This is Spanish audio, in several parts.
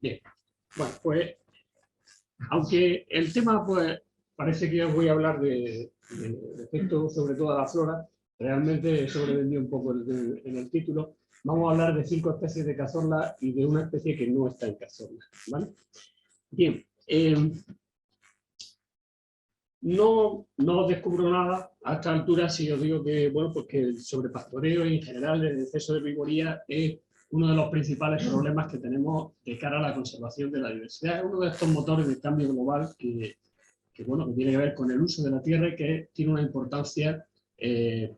Bien, bueno, pues, aunque el tema, pues, parece que os voy a hablar de efectos sobre toda la flora, realmente sobrevendí un poco en el título. Vamos a hablar de 5 especies de cazorla y de una especie que no está en cazorla, ¿vale? Bien, no os descubro nada a esta altura si os digo que, bueno, pues que el sobrepastoreo y en general el exceso de vivoría es uno de los principales problemas que tenemos de cara a la conservación de la diversidad. Es uno de estos motores de cambio global que bueno, que tiene que ver con el uso de la tierra y que tiene una importancia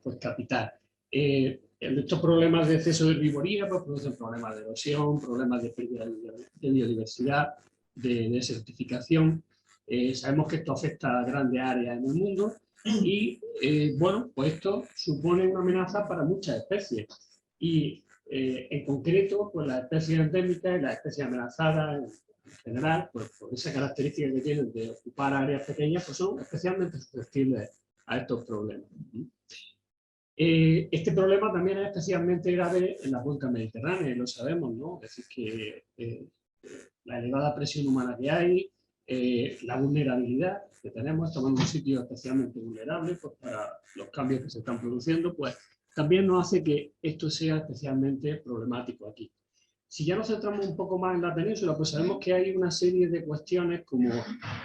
pues capital. Estos problemas de exceso de herbivoría pues, producen problemas de erosión, problemas de pérdida de biodiversidad, de desertificación. Sabemos que esto afecta a grandes áreas en el mundo y, bueno, pues esto supone una amenaza para muchas especies. Y, en concreto, pues las especies endémicas y las especies amenazadas en general, pues por esa característica que tienen de ocupar áreas pequeñas, pues son especialmente susceptibles a estos problemas. Este problema también es especialmente grave en la cuenca mediterránea, y lo sabemos, ¿no? Es decir, que la elevada presión humana que hay, la vulnerabilidad que tenemos, estamos en un sitio especialmente vulnerable pues, para los cambios que se están produciendo, pues también nos hace que esto sea especialmente problemático aquí. Si ya nos centramos un poco más en la península, pues sabemos que hay una serie de cuestiones como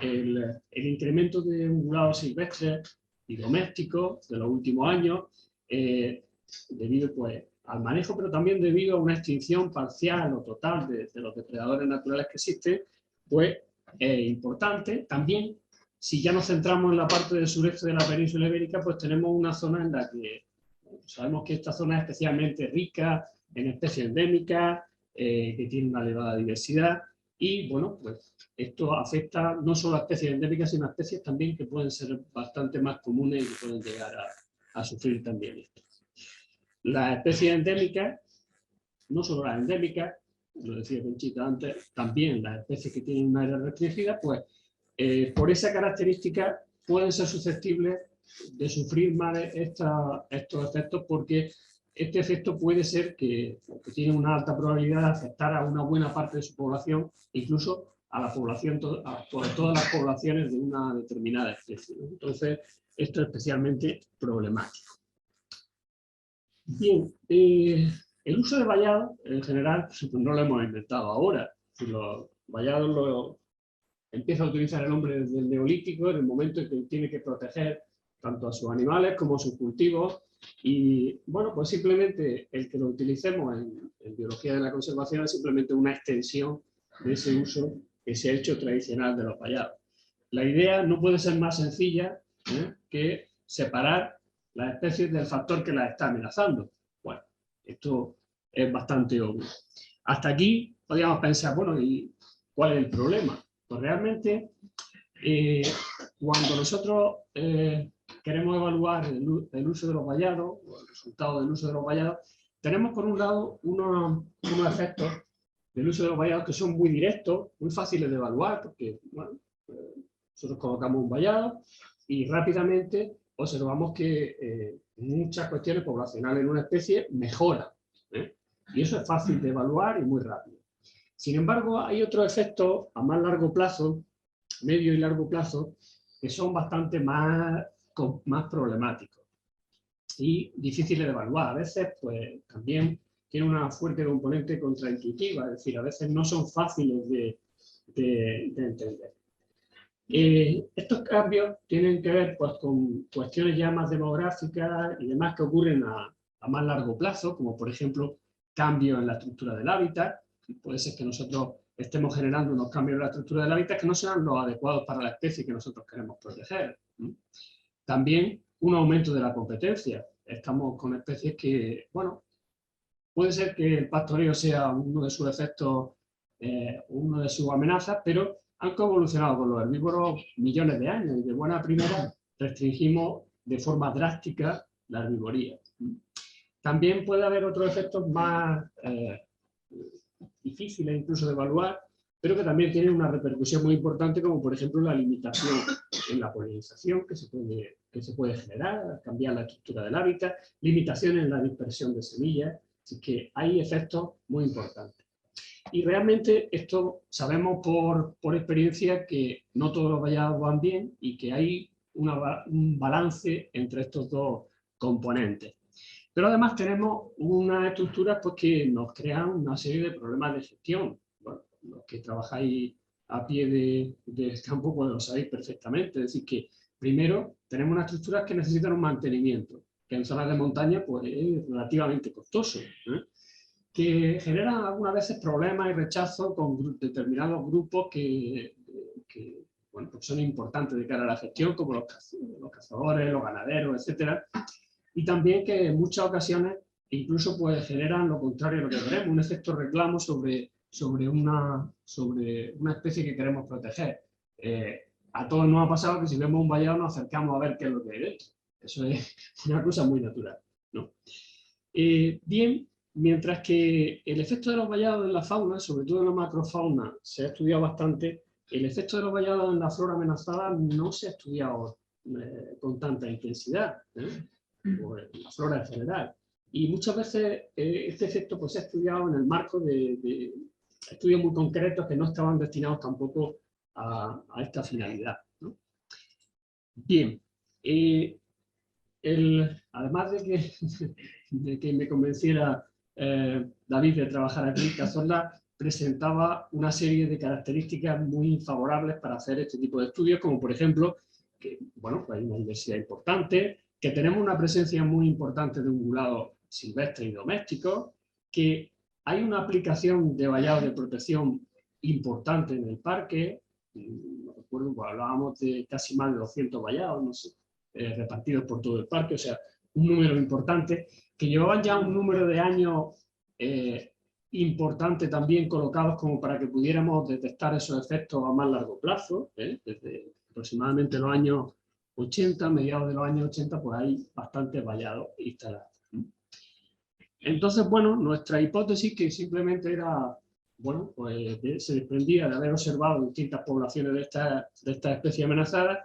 el incremento de ungulados silvestres y domésticos de los últimos años, debido pues, al manejo, pero también debido a una extinción parcial o total de los depredadores naturales que existen, pues es importante. También, si ya nos centramos en la parte del sureste de la península ibérica, pues tenemos una zona en la que sabemos que esta zona es especialmente rica en especies endémicas, que tiene una elevada diversidad y, bueno, pues esto afecta no solo a especies endémicas, sino a especies también que pueden ser bastante más comunes y que pueden llegar a sufrir también esto. Las especies endémicas, no solo las endémicas, lo decía Conchita antes, también las especies que tienen una área restringida, pues por esa característica pueden ser susceptibles de sufrir más estos efectos porque este efecto puede ser que tiene una alta probabilidad de afectar a una buena parte de su población, incluso a la población, a todas las poblaciones de una determinada especie, ¿no? Entonces, esto es especialmente problemático. Bien, el uso de vallados, en general, pues no lo hemos inventado ahora. Los vallados los empieza a utilizar el hombre desde el neolítico, en el momento en que tiene que proteger tanto a sus animales como a sus cultivos. Y bueno, pues simplemente el que lo utilicemos en biología de la conservación es simplemente una extensión de ese uso que se ha hecho tradicional de los vallados. La idea no puede ser más sencilla que separar las especies del factor que las está amenazando. Bueno, esto es bastante obvio. Hasta aquí podríamos pensar, bueno, ¿y cuál es el problema? Pues realmente, cuando nosotros queremos evaluar el uso de los vallados, o el resultado del uso de los vallados, tenemos por un lado unos efectos del uso de los vallados que son muy directos, muy fáciles de evaluar, porque bueno, nosotros colocamos un vallado y rápidamente observamos que muchas cuestiones poblacionales en una especie mejoran. Y eso es fácil de evaluar y muy rápido. Sin embargo, hay otros efectos a más largo plazo, medio y largo plazo, que son bastante más problemáticos y difíciles de evaluar. A veces, pues, también tiene una fuerte componente contraintuitiva, es decir, a veces no son fáciles de entender. Estos cambios tienen que ver pues, con cuestiones ya más demográficas y demás que ocurren a más largo plazo, como por ejemplo cambios en la estructura del hábitat. Puede ser que nosotros estemos generando unos cambios en la estructura del hábitat que no sean los adecuados para la especie que nosotros queremos proteger. También un aumento de la competencia. Estamos con especies que, bueno, puede ser que el pastoreo sea uno de sus efectos, una de sus amenazas, pero han coevolucionado con los herbívoros millones de años y de buena primera restringimos de forma drástica la herbivoría. También puede haber otros efectos más difíciles incluso de evaluar, pero que también tienen una repercusión muy importante, como por ejemplo la limitación en la polinización que se puede generar, cambiar la estructura del hábitat, limitaciones en la dispersión de semillas, así que hay efectos muy importantes. Y realmente esto sabemos por experiencia que no todos los vallados van bien y que hay un balance entre estos dos componentes. Pero además tenemos unas estructuras pues, que nos crean una serie de problemas de gestión. Bueno, los que trabajáis a pie de campo pues lo sabéis perfectamente. Es decir, que primero tenemos unas estructuras que necesitan un mantenimiento, que en zonas de montaña pues, es relativamente costoso, que generan algunas veces problemas y rechazos con determinados grupos que bueno, pues son importantes de cara a la gestión, como los cazadores, los ganaderos, etcétera. Y también que en muchas ocasiones incluso pues, generan lo contrario a lo que queremos, un efecto reclamo sobre una especie que queremos proteger. A todos nos ha pasado que si vemos un vallado nos acercamos a ver qué es lo que hay dentro. Eso es una cosa muy natural, ¿no? Bien, mientras que el efecto de los vallados en la fauna, sobre todo en la macrofauna, se ha estudiado bastante, el efecto de los vallados en la flora amenazada no se ha estudiado con tanta intensidad, o en la flora en general. Y muchas veces este efecto pues, se ha estudiado en el marco de estudios muy concretos que no estaban destinados tampoco a esta finalidad, ¿no? Bien, además de que me convenciera David de trabajar aquí, Cazorla presentaba una serie de características muy favorables para hacer este tipo de estudios, como por ejemplo, que bueno, pues hay una diversidad importante, que tenemos una presencia muy importante de ungulados silvestres y domésticos, que hay una aplicación de vallados de protección importante en el parque. No recuerdo, pues hablábamos de casi más de 200 vallados, no sé, repartidos por todo el parque, o sea, un número importante, que llevaban ya un número de años importante también colocados como para que pudiéramos detectar esos efectos a más largo plazo, desde aproximadamente los años 80, mediados de los años 80, pues hay bastantes vallados instalados. Entonces, bueno, nuestra hipótesis, que simplemente era, bueno, pues se desprendía de haber observado distintas poblaciones de estas especies amenazadas,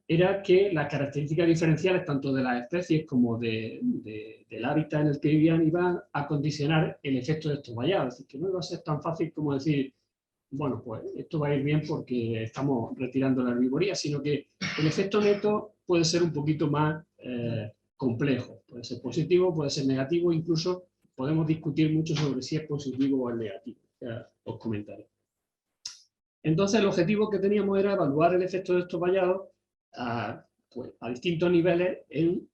era que las características diferenciales tanto de las especies como del hábitat en el que vivían iban a condicionar el efecto de estos vallados. Es decir, que no iba a ser tan fácil como decir, bueno, pues esto va a ir bien porque estamos retirando la herbivoría, sino que el efecto neto puede ser un poquito más complejo. Puede ser positivo, puede ser negativo, incluso podemos discutir mucho sobre si es positivo o es negativo. Ya os comentaré. Entonces, el objetivo que teníamos era evaluar el efecto de estos vallados pues, a distintos niveles en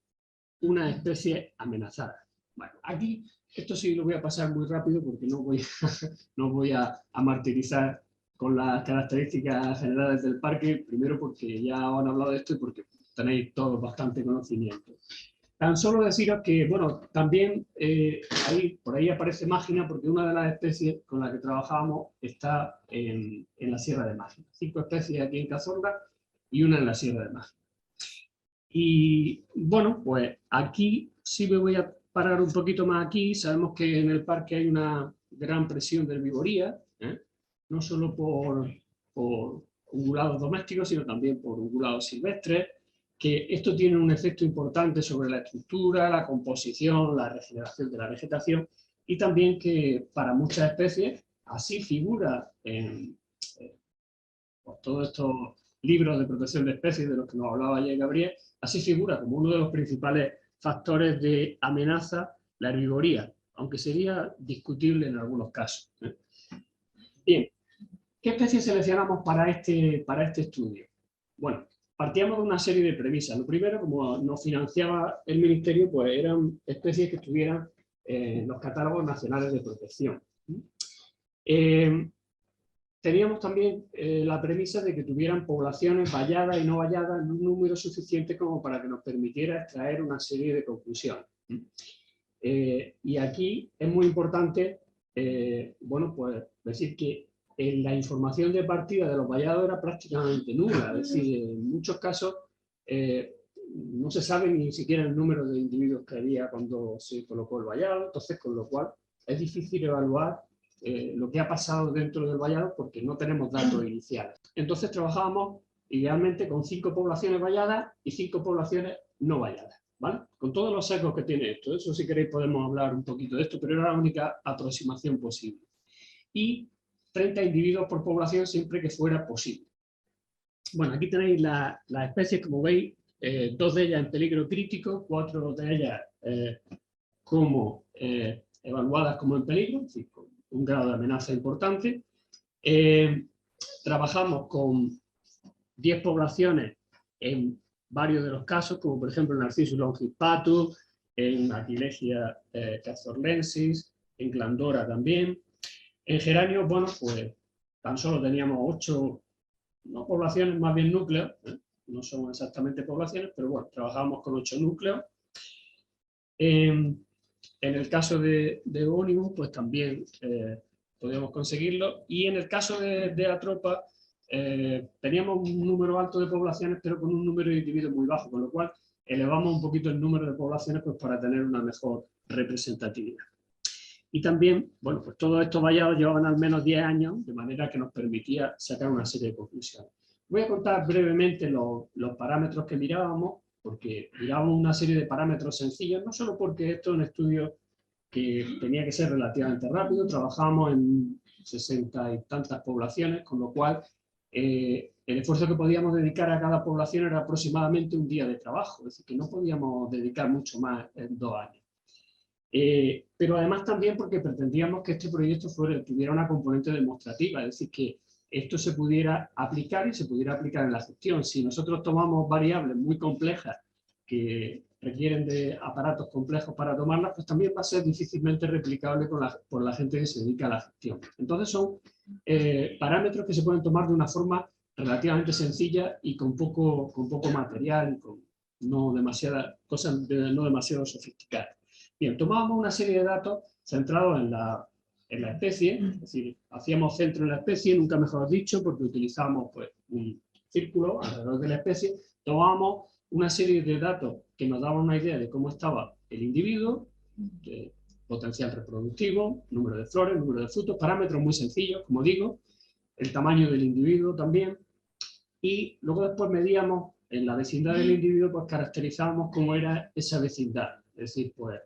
una especie amenazada. Bueno, aquí esto sí lo voy a pasar muy rápido porque no voy a martirizar con las características generales del parque, primero porque ya han hablado de esto y porque tenéis todos bastante conocimiento. Tan solo deciros que, bueno, también por ahí aparece Mágina porque una de las especies con las que trabajábamos está en la Sierra de Mágina. 5 especies aquí en Cazorla y una en la Sierra de Mágina. Y bueno, pues aquí sí me voy a parar un poquito más aquí. Sabemos que en el parque hay una gran presión de herbivoría, no solo por ungulados domésticos, sino también por ungulados silvestres, que esto tiene un efecto importante sobre la estructura, la composición, la regeneración de la vegetación, y también que para muchas especies así figura en todos estos libros de protección de especies de los que nos hablaba ayer Gabriel, así figura como uno de los principales factores de amenaza la herbivoría, aunque sería discutible en algunos casos. Bien, ¿qué especies seleccionamos para este estudio? Bueno, partíamos de una serie de premisas. Lo primero, como nos financiaba el Ministerio, pues eran especies que estuvieran en los catálogos nacionales de protección. Teníamos también la premisa de que tuvieran poblaciones valladas y no valladas en un número suficiente como para que nos permitiera extraer una serie de conclusiones. Y aquí es muy importante, bueno, pues decir que la información de partida de los vallados era prácticamente nula, es decir, en muchos casos no se sabe ni siquiera el número de individuos que había cuando se colocó el vallado, entonces con lo cual es difícil evaluar lo que ha pasado dentro del vallado porque no tenemos datos iniciales. Entonces trabajábamos idealmente con 5 poblaciones valladas y 5 poblaciones no valladas, ¿vale? Con todos los sesgos que tiene esto. Eso si queréis podemos hablar un poquito de esto, pero era la única aproximación posible. y 30 individuos por población siempre que fuera posible. Bueno, aquí tenéis las especies, como veis, 2 de ellas en peligro crítico, 4 de ellas como evaluadas como en peligro, es decir, con un grado de amenaza importante. Trabajamos con 10 poblaciones en varios de los casos, como por ejemplo en Narcissus longipatus, en Aquilegia cazorlensis, en Glandora también. En geranios, bueno, pues tan solo teníamos 8, no poblaciones, más bien núcleos, no son exactamente poblaciones, pero bueno, trabajamos con 8 núcleos. En el caso de Euonymus, pues también podíamos conseguirlo, y en el caso de Atropa, teníamos un número alto de poblaciones, pero con un número de individuos muy bajo, con lo cual elevamos un poquito el número de poblaciones pues, para tener una mejor representatividad. Y también, bueno, pues todos estos vallados llevaban al menos 10 años, de manera que nos permitía sacar una serie de conclusiones. Voy a contar brevemente los parámetros que mirábamos, porque mirábamos una serie de parámetros sencillos, no solo porque esto es un estudio que tenía que ser relativamente rápido, trabajábamos en 60 y tantas poblaciones, con lo cual el esfuerzo que podíamos dedicar a cada población era aproximadamente un día de trabajo, es decir, que no podíamos dedicar mucho más en 2 años. Pero además también porque pretendíamos que este proyecto tuviera una componente demostrativa, es decir, que esto se pudiera aplicar y se pudiera aplicar en la gestión. Si nosotros tomamos variables muy complejas que requieren de aparatos complejos para tomarlas, pues también va a ser difícilmente replicable por la gente que se dedica a la gestión. Entonces son parámetros que se pueden tomar de una forma relativamente sencilla y con poco material, y con no demasiadas cosas no demasiado sofisticadas. Bien, tomábamos una serie de datos centrados en la especie, es decir, hacíamos centro en la especie, nunca mejor dicho, porque utilizábamos pues, un círculo alrededor de la especie, tomábamos una serie de datos que nos daban una idea de cómo estaba el individuo, de potencial reproductivo, número de flores, número de frutos, parámetros muy sencillos, como digo, el tamaño del individuo también, y luego después medíamos en la vecindad del individuo, pues caracterizábamos cómo era esa vecindad, es decir, pues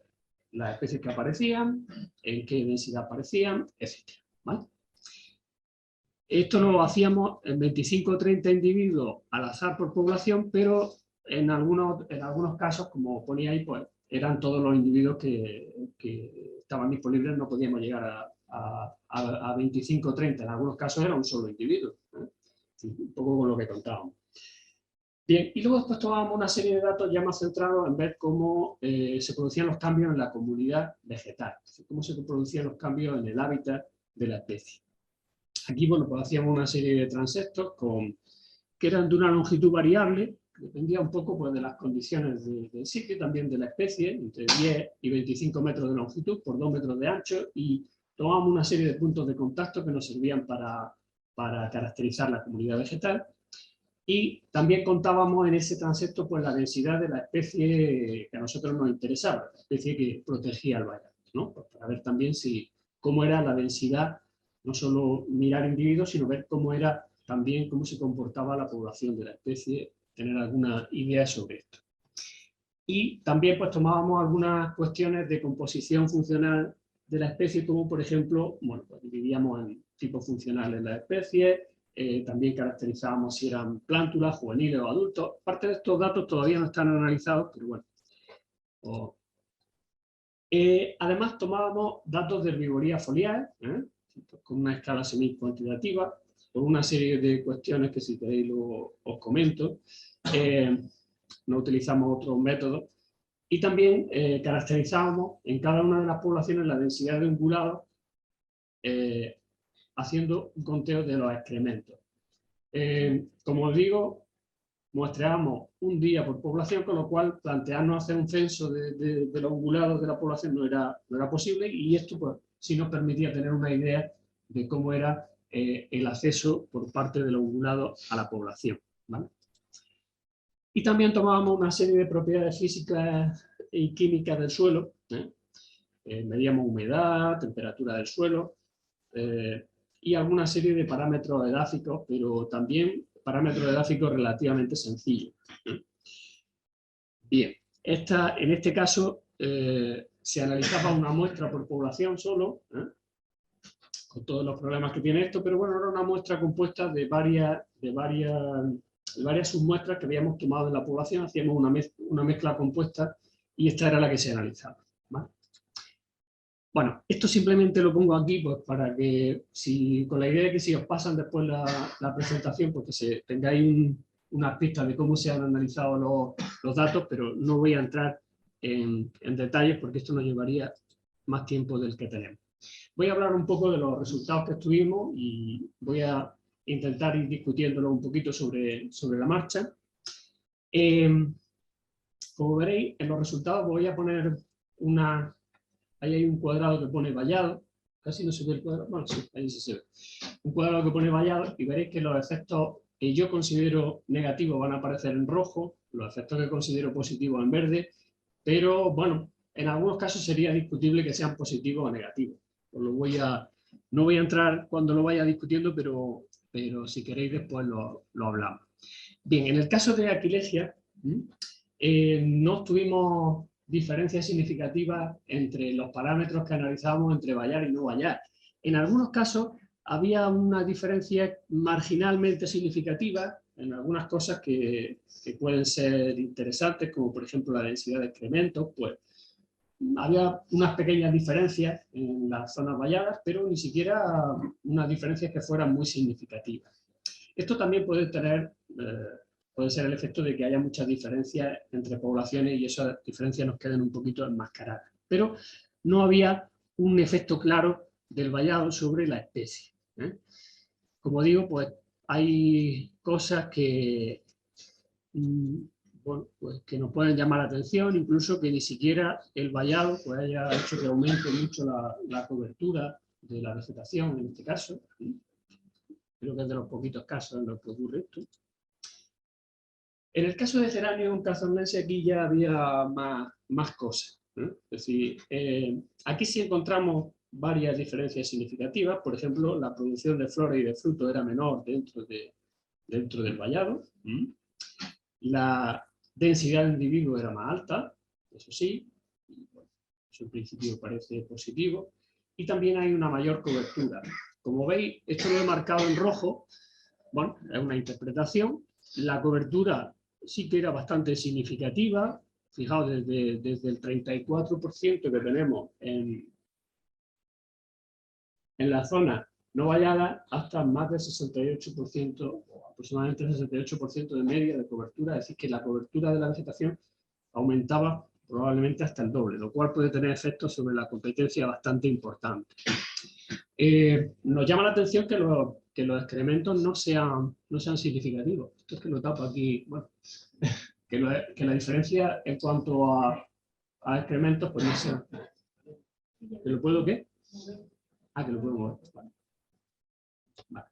las especies que aparecían, en qué densidad aparecían, etc. ¿Vale? Esto lo hacíamos en 25 o 30 individuos al azar por población, pero en algunos casos, como ponía ahí, pues eran todos los individuos que estaban disponibles, no podíamos llegar a 25 o 30, en algunos casos era un solo individuo, un poco con lo que contábamos. Bien, y luego después tomábamos una serie de datos ya más centrados en ver cómo se producían los cambios en la comunidad vegetal, cómo se producían los cambios en el hábitat de la especie. Aquí, bueno, pues hacíamos una serie de transectos que eran de una longitud variable, que dependía un poco pues, de las condiciones del sitio, también de la especie, entre 10 y 25 metros de longitud por 2 metros de ancho, y tomábamos una serie de puntos de contacto que nos servían para caracterizar la comunidad vegetal. Y también contábamos en ese transecto pues, la densidad de la especie que a nosotros nos interesaba, la especie que protegía al vallado, ¿no? Pues para ver también cómo era la densidad, no solo mirar individuos, sino ver cómo era también cómo se comportaba la población de la especie, tener alguna idea sobre esto. Y también pues, tomábamos algunas cuestiones de composición funcional de la especie, como por ejemplo, bueno, pues dividíamos en tipos funcionales de la especie. También caracterizábamos si eran plántulas, juveniles o adultos. Parte de estos datos todavía no están analizados, pero bueno. Además tomábamos datos de herbivoría foliar, con una escala semi-cuantitativa, por una serie de cuestiones que si queréis os comento. No utilizamos otros métodos. Y también caracterizábamos en cada una de las poblaciones la densidad de ungulados, haciendo un conteo de los excrementos. Como os digo, muestreamos un día por población, con lo cual plantearnos hacer un censo de los ungulados de la población no era posible, y esto pues, sí nos permitía tener una idea de cómo era el acceso por parte de los ungulados a la población, ¿vale? Y también tomábamos una serie de propiedades físicas y químicas del suelo, medíamos humedad, temperatura del suelo, y alguna serie de parámetros edáficos, pero también parámetros edáficos relativamente sencillos. Bien, en este caso se analizaba una muestra por población solo, con todos los problemas que tiene esto, pero bueno, era una muestra compuesta de varias submuestras que habíamos tomado en la población, hacíamos una mezcla compuesta y esta era la que se analizaba, ¿vale? Bueno, esto simplemente lo pongo aquí pues, para que, con la idea de que si os pasan después la presentación, pues que tengáis unas pistas de cómo se han analizado los datos, pero no voy a entrar en detalles porque esto nos llevaría más tiempo del que tenemos. Voy a hablar un poco de los resultados que estuvimos y voy a intentar ir discutiéndolo un poquito sobre la marcha. Como veréis, en los resultados voy a poner ahí hay un cuadrado que pone vallado, casi no se ve el cuadrado, bueno, sí, ahí sí se ve. Un cuadrado que pone vallado y veréis que los efectos que yo considero negativos van a aparecer en rojo, los efectos que considero positivos en verde, pero bueno, en algunos casos sería discutible que sean positivos o negativos. No voy a entrar cuando lo vaya discutiendo, pero si queréis después lo hablamos. Bien, en el caso de Aquilegia, no tuvimos diferencias significativas entre los parámetros que analizábamos entre vallar y no vallar. En algunos casos había una diferencia marginalmente significativa en algunas cosas que pueden ser interesantes, como por ejemplo la densidad de excrementos, pues había unas pequeñas diferencias en las zonas valladas, pero ni siquiera unas diferencias que fueran muy significativas. Esto también puede ser el efecto de que haya muchas diferencias entre poblaciones y esas diferencias nos queden un poquito enmascaradas. Pero no había un efecto claro del vallado sobre la especie, ¿eh? Como digo, pues hay cosas que, bueno, pues que nos pueden llamar la atención, incluso que ni siquiera el vallado pues haya hecho que aumente mucho la cobertura de la vegetación en este caso. Creo que es de los poquitos casos en los que ocurre esto. En el caso de Geranium cazornense aquí ya había más cosas, ¿eh? Es decir, aquí sí encontramos varias diferencias significativas. Por ejemplo, la producción de flores y de frutos era menor dentro del vallado. La densidad de individuos era más alta, eso sí, bueno, eso en principio parece positivo. Y también hay una mayor cobertura. Como veis, esto lo he marcado en rojo. Bueno, es una interpretación. La cobertura sí que era bastante significativa. Fijaos, desde el 34% que tenemos en la zona no vallada hasta más del 68%, o aproximadamente el 68% de media de cobertura, es decir, que la cobertura de la vegetación aumentaba probablemente hasta el doble, lo cual puede tener efectos sobre la competencia bastante importantes. Nos llama la atención que los excrementos no sean significativos. Esto es que lo tapo aquí, bueno, que la diferencia en cuanto a excrementos pues no sea. ¿Que lo puedo qué? Que lo puedo mover. Vale.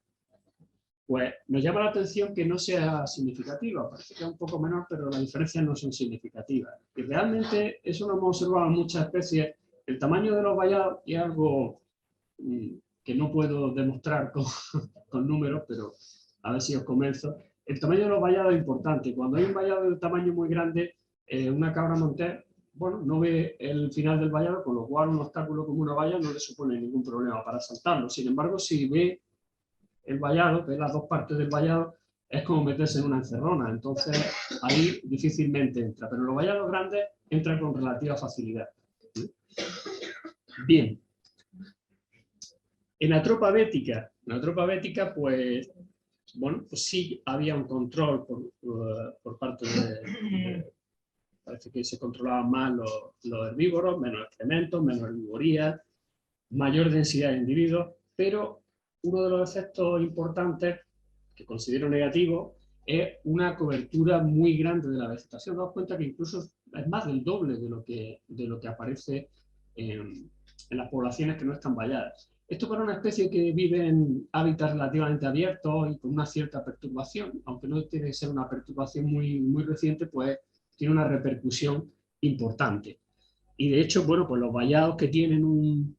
Pues nos llama la atención que no sea significativa, parece que es un poco menor, pero las diferencias no son significativas. Y realmente eso lo hemos observado en muchas especies. El tamaño de los vallados es algo que no puedo demostrar con números, pero a ver si os convenzo. El tamaño de los vallados es importante. Cuando hay un vallado de tamaño muy grande, una cabra montés, bueno, no ve el final del vallado, con lo cual un obstáculo como una valla no le supone ningún problema para saltarlo. Sin embargo, si ve el vallado, ve las dos partes del vallado, es como meterse en una encerrona. Entonces, ahí difícilmente entra. Pero los vallados grandes entran con relativa facilidad. Bien. En la tropa bética, pues, bueno, pues sí había un control por parte parece que se controlaban más los herbívoros, menos excrementos, menos herbivoría, mayor densidad de individuos, pero uno de los efectos importantes que considero negativo es una cobertura muy grande de la vegetación. Daos cuenta que incluso es más del doble de lo que aparece en las poblaciones que no están valladas. Esto para una especie que vive en hábitats relativamente abiertos y con una cierta perturbación, aunque no tiene que ser una perturbación muy reciente, pues tiene una repercusión importante. Y de hecho, bueno, pues los vallados que tienen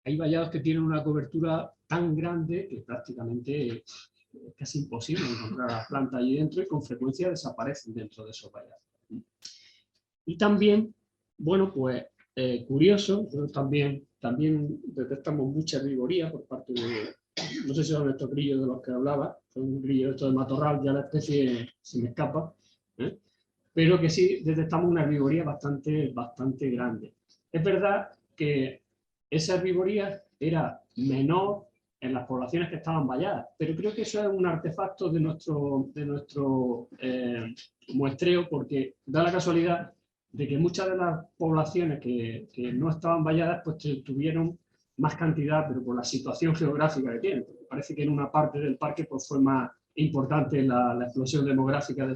hay vallados que tienen una cobertura tan grande que prácticamente es casi imposible encontrar las plantas allí dentro y con frecuencia desaparecen dentro de esos vallados. Y también, bueno, pues curioso. Nosotros también detectamos mucha herbivoría por parte de, no sé si son estos grillos de los que hablaba, son un grillo esto de matorral, ya la especie se me escapa, pero que sí detectamos una herbivoría bastante grande. Es verdad que esa herbivoría era menor en las poblaciones que estaban valladas, pero creo que eso es un artefacto de nuestro muestreo, porque da la casualidad de que muchas de las poblaciones que no estaban valladas pues tuvieron más cantidad, pero por la situación geográfica que tienen. Porque parece que en una parte del parque pues, fue más importante la explosión demográfica de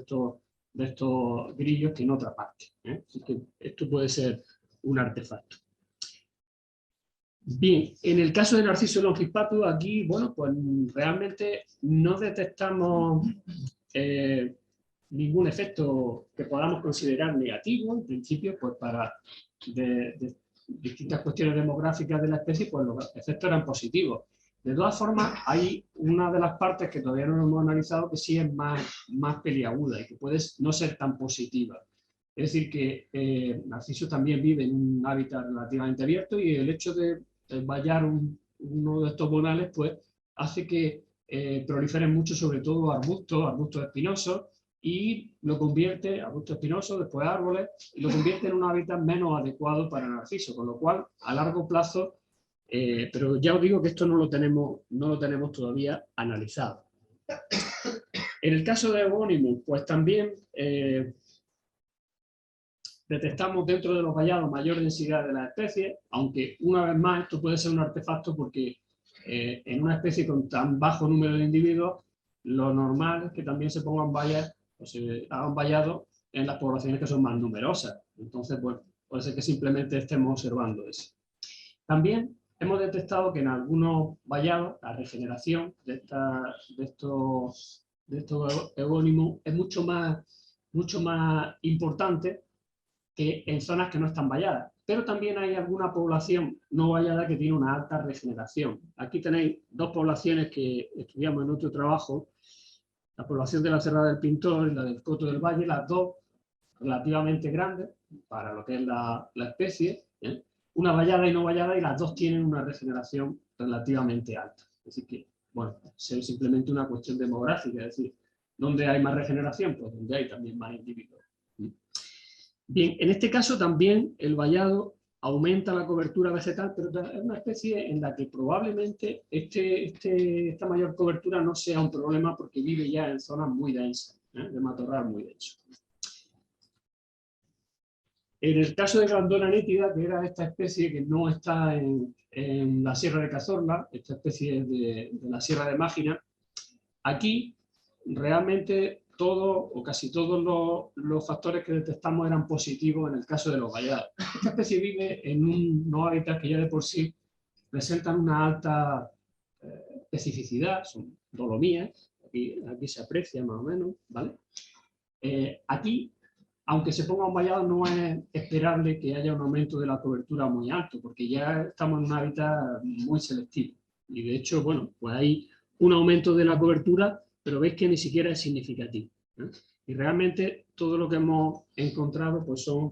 estos grillos que en otra parte. Así que esto puede ser un artefacto. Bien, en el caso de Narciso longispatio, aquí, bueno, pues realmente no detectamos ningún efecto que podamos considerar negativo, en principio, pues para de distintas cuestiones demográficas de la especie, pues los efectos eran positivos. De todas formas, hay una de las partes que todavía no hemos analizado que sí es más peliaguda y que puede no ser tan positiva. Es decir, que Narciso también vive en un hábitat relativamente abierto y el hecho de vallar uno de estos bonales pues, hace que proliferen mucho, sobre todo arbustos espinosos, y lo convierte, arbustos espinosos, después árboles, y lo convierte en un hábitat menos adecuado para Narciso, con lo cual, a largo plazo, pero ya os digo que esto no lo tenemos todavía analizado. En el caso de Evonimus, pues también detectamos dentro de los vallados mayor densidad de las especies, aunque una vez más esto puede ser un artefacto porque en una especie con tan bajo número de individuos, lo normal es que también se pongan vallas o se hagan vallados en las poblaciones que son más numerosas. Entonces, bueno, puede ser que simplemente estemos observando eso. También hemos detectado que en algunos vallados la regeneración de estos Evonimus es mucho más importante que en zonas que no están valladas. Pero también hay alguna población no vallada que tiene una alta regeneración. Aquí tenéis dos poblaciones que estudiamos en otro trabajo, la población de la Serra del Pintor y la del Coto del Valle, las dos relativamente grandes para lo que es la especie, una vallada y no vallada, y las dos tienen una regeneración relativamente alta. Es decir que, bueno, es simplemente una cuestión demográfica, es decir, ¿dónde hay más regeneración? Pues donde hay también más individuos. Bien, en este caso también el vallado aumenta la cobertura vegetal, pero es una especie en la que probablemente esta mayor cobertura no sea un problema porque vive ya en zonas muy densas, de matorral muy denso. En el caso de Grandona nítida, que era esta especie que no está en la Sierra de Cazorla, esta especie de la Sierra de Mágina, aquí realmente todos o casi todos los factores que detectamos eran positivos en el caso de los vallados. Esta especie vive en unos hábitats que ya de por sí presentan una alta especificidad, son dolomías, aquí se aprecia más o menos, ¿vale? Aquí, aunque se ponga un vallado, no es esperable que haya un aumento de la cobertura muy alto, porque ya estamos en un hábitat muy selectivo. Y de hecho, bueno, pues hay un aumento de la cobertura, pero veis que ni siquiera es significativo. Y realmente todo lo que hemos encontrado pues son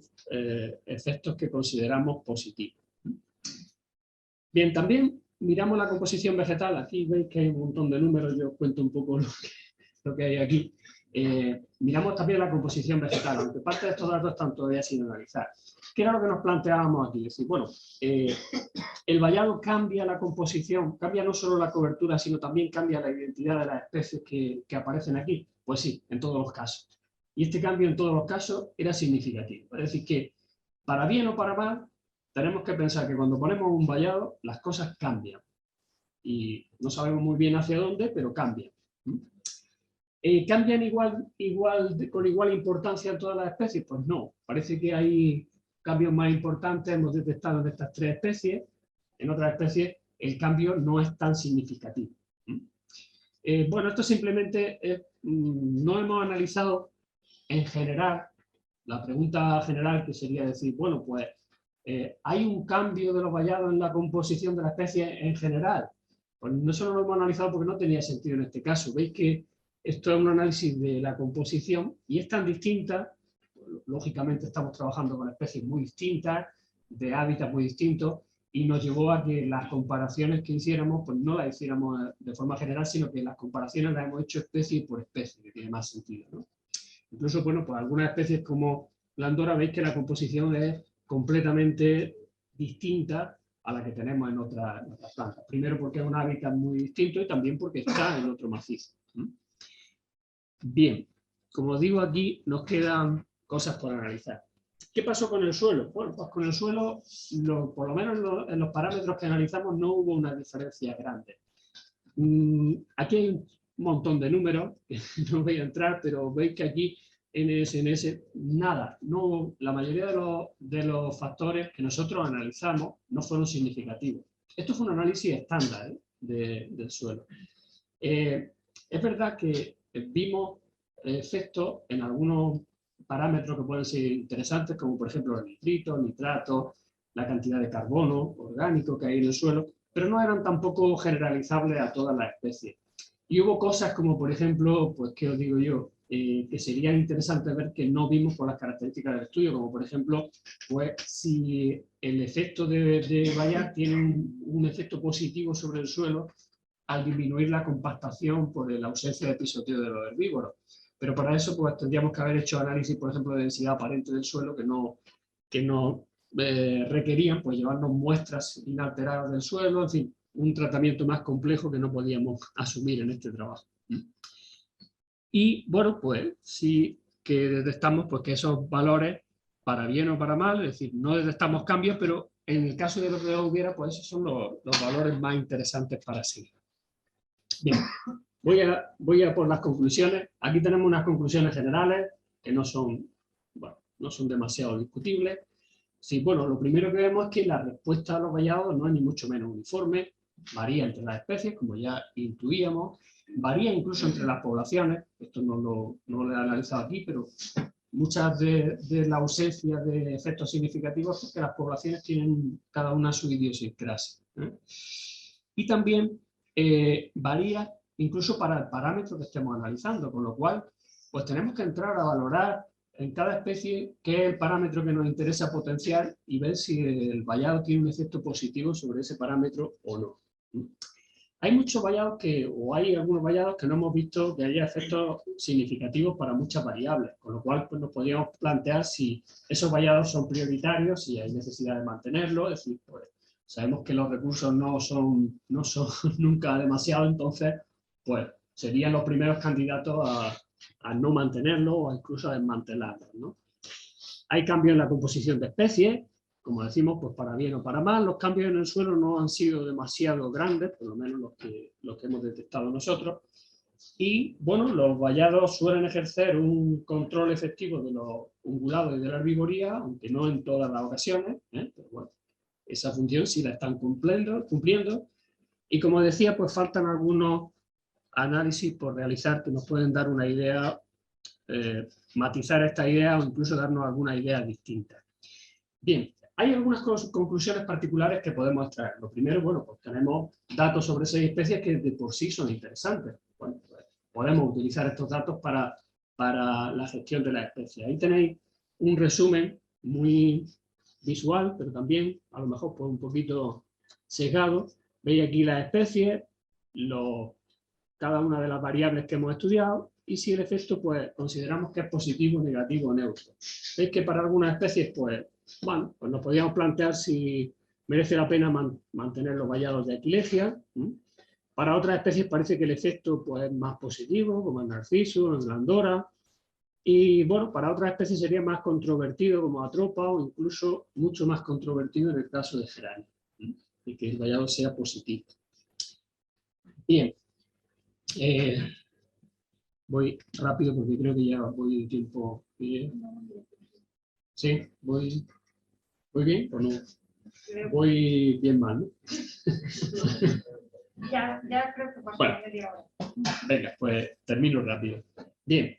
efectos que consideramos positivos. Bien, también miramos la composición vegetal. Aquí veis que hay un montón de números, yo os cuento un poco lo que hay aquí. Miramos también la composición vegetal, aunque parte de estos datos están todavía sin analizar. ¿Qué era lo que nos planteábamos aquí? Es decir, bueno, el vallado cambia la composición, cambia no solo la cobertura, sino también cambia la identidad de las especies que aparecen aquí. Pues sí, en todos los casos. Y este cambio en todos los casos era significativo. Es decir, que para bien o para mal, tenemos que pensar que cuando ponemos un vallado, las cosas cambian. Y no sabemos muy bien hacia dónde, pero cambian. ¿Cambian con igual importancia en todas las especies? Pues no, parece que hay cambios más importantes, hemos detectado en estas tres especies, en otras especies el cambio no es tan significativo. Bueno, esto simplemente no hemos analizado en general, la pregunta general que sería decir, bueno, pues ¿hay un cambio de los vallados en la composición de la especie en general? Pues no solo lo hemos analizado porque no tenía sentido en este caso. Veis que esto es un análisis de la composición y es tan distinta, lógicamente estamos trabajando con especies muy distintas, de hábitats muy distintos, y nos llevó a que las comparaciones que hiciéramos, pues no las hiciéramos de forma general, sino que las comparaciones las hemos hecho especie por especie, que tiene más sentido, ¿no? Incluso, bueno, pues algunas especies como la andora, veis que la composición es completamente distinta a la que tenemos en otras plantas. Primero porque es un hábitat muy distinto y también porque está en otro macizo. Bien, como digo, aquí nos quedan cosas por analizar. ¿Qué pasó con el suelo? Bueno, pues con el suelo, por lo menos en los parámetros que analizamos, no hubo una diferencia grande. Aquí hay un montón de números, que no voy a entrar, pero veis que aquí NS, nada, no, la mayoría de los factores que nosotros analizamos no fueron significativos. Esto fue un análisis estándar del suelo. Es verdad que vimos efectos en algunos parámetros que pueden ser interesantes, como por ejemplo los nitritos, nitratos, la cantidad de carbono orgánico que hay en el suelo, pero no eran tampoco generalizables a todas las especies. Y hubo cosas como, por ejemplo, pues qué os digo yo, que sería interesante ver que no vimos por las características del estudio, como por ejemplo, pues si el efecto de Bayard tiene un efecto positivo sobre el suelo al disminuir la compactación por la ausencia de pisoteo de los herbívoros. Pero para eso pues tendríamos que haber hecho análisis, por ejemplo, de densidad aparente del suelo que no requerían pues llevarnos muestras inalteradas del suelo, en fin, un tratamiento más complejo que no podíamos asumir en este trabajo. Y bueno, pues sí que detectamos pues, que esos valores, para bien o para mal, es decir, no detectamos cambios, pero en el caso de lo que hubiera, pues esos son los valores más interesantes para seguir. Bien, voy a por las conclusiones. Aquí tenemos unas conclusiones generales que no son, bueno, no son demasiado discutibles. Sí, bueno, lo primero que vemos es que la respuesta a los vallados no es ni mucho menos uniforme, varía entre las especies, como ya intuíamos, varía incluso entre las poblaciones, esto no lo he analizado aquí, pero muchas de la ausencia de efectos significativos es porque las poblaciones tienen cada una su idiosincrasia. Y también varía incluso para el parámetro que estemos analizando, con lo cual pues tenemos que entrar a valorar en cada especie qué es el parámetro que nos interesa potenciar y ver si el vallado tiene un efecto positivo sobre ese parámetro o no. Hay muchos vallados o hay algunos vallados que no hemos visto que haya efectos significativos para muchas variables, con lo cual pues, nos podríamos plantear si esos vallados son prioritarios, si hay necesidad de mantenerlos, es decir, pues sabemos que los recursos no son nunca demasiado, entonces pues serían los primeros candidatos a no mantenerlo o incluso a desmantelarlo, ¿no? Hay cambios en la composición de especies, como decimos, pues para bien o para mal. Los cambios en el suelo no han sido demasiado grandes, por lo menos los que hemos detectado nosotros. Y bueno, los vallados suelen ejercer un control efectivo de los ungulados y de la herbivoría, aunque no en todas las ocasiones, pero bueno, esa función sí la están cumpliendo. Y como decía, pues faltan algunos análisis por realizar que nos pueden dar una idea, matizar esta idea o incluso darnos alguna idea distinta. Bien, hay algunas conclusiones particulares que podemos extraer. Lo primero, bueno, pues tenemos datos sobre 6 especies que de por sí son interesantes. Bueno, pues podemos utilizar estos datos para la gestión de las especies. Ahí tenéis un resumen muy visual, pero también a lo mejor pues, un poquito sesgado. Veis aquí las especies, cada una de las variables que hemos estudiado y si el efecto pues consideramos que es positivo, negativo o neutro. Veis que para algunas especies pues, bueno, pues nos podríamos plantear si merece la pena mantener los vallados de Aquilegia. Para otras especies parece que el efecto pues, es más positivo, como el narciso, el glandora. Y bueno, para otras especies sería más controvertido, como Atropa, o incluso mucho más controvertido en el caso de geranio, y que el vallado sea positivo. Bien. Voy rápido porque creo que ya voy de tiempo bien. Sí, voy bien o no. Voy bien mal, ¿no? Ya creo que pasó media hora. Venga, pues termino rápido. Bien,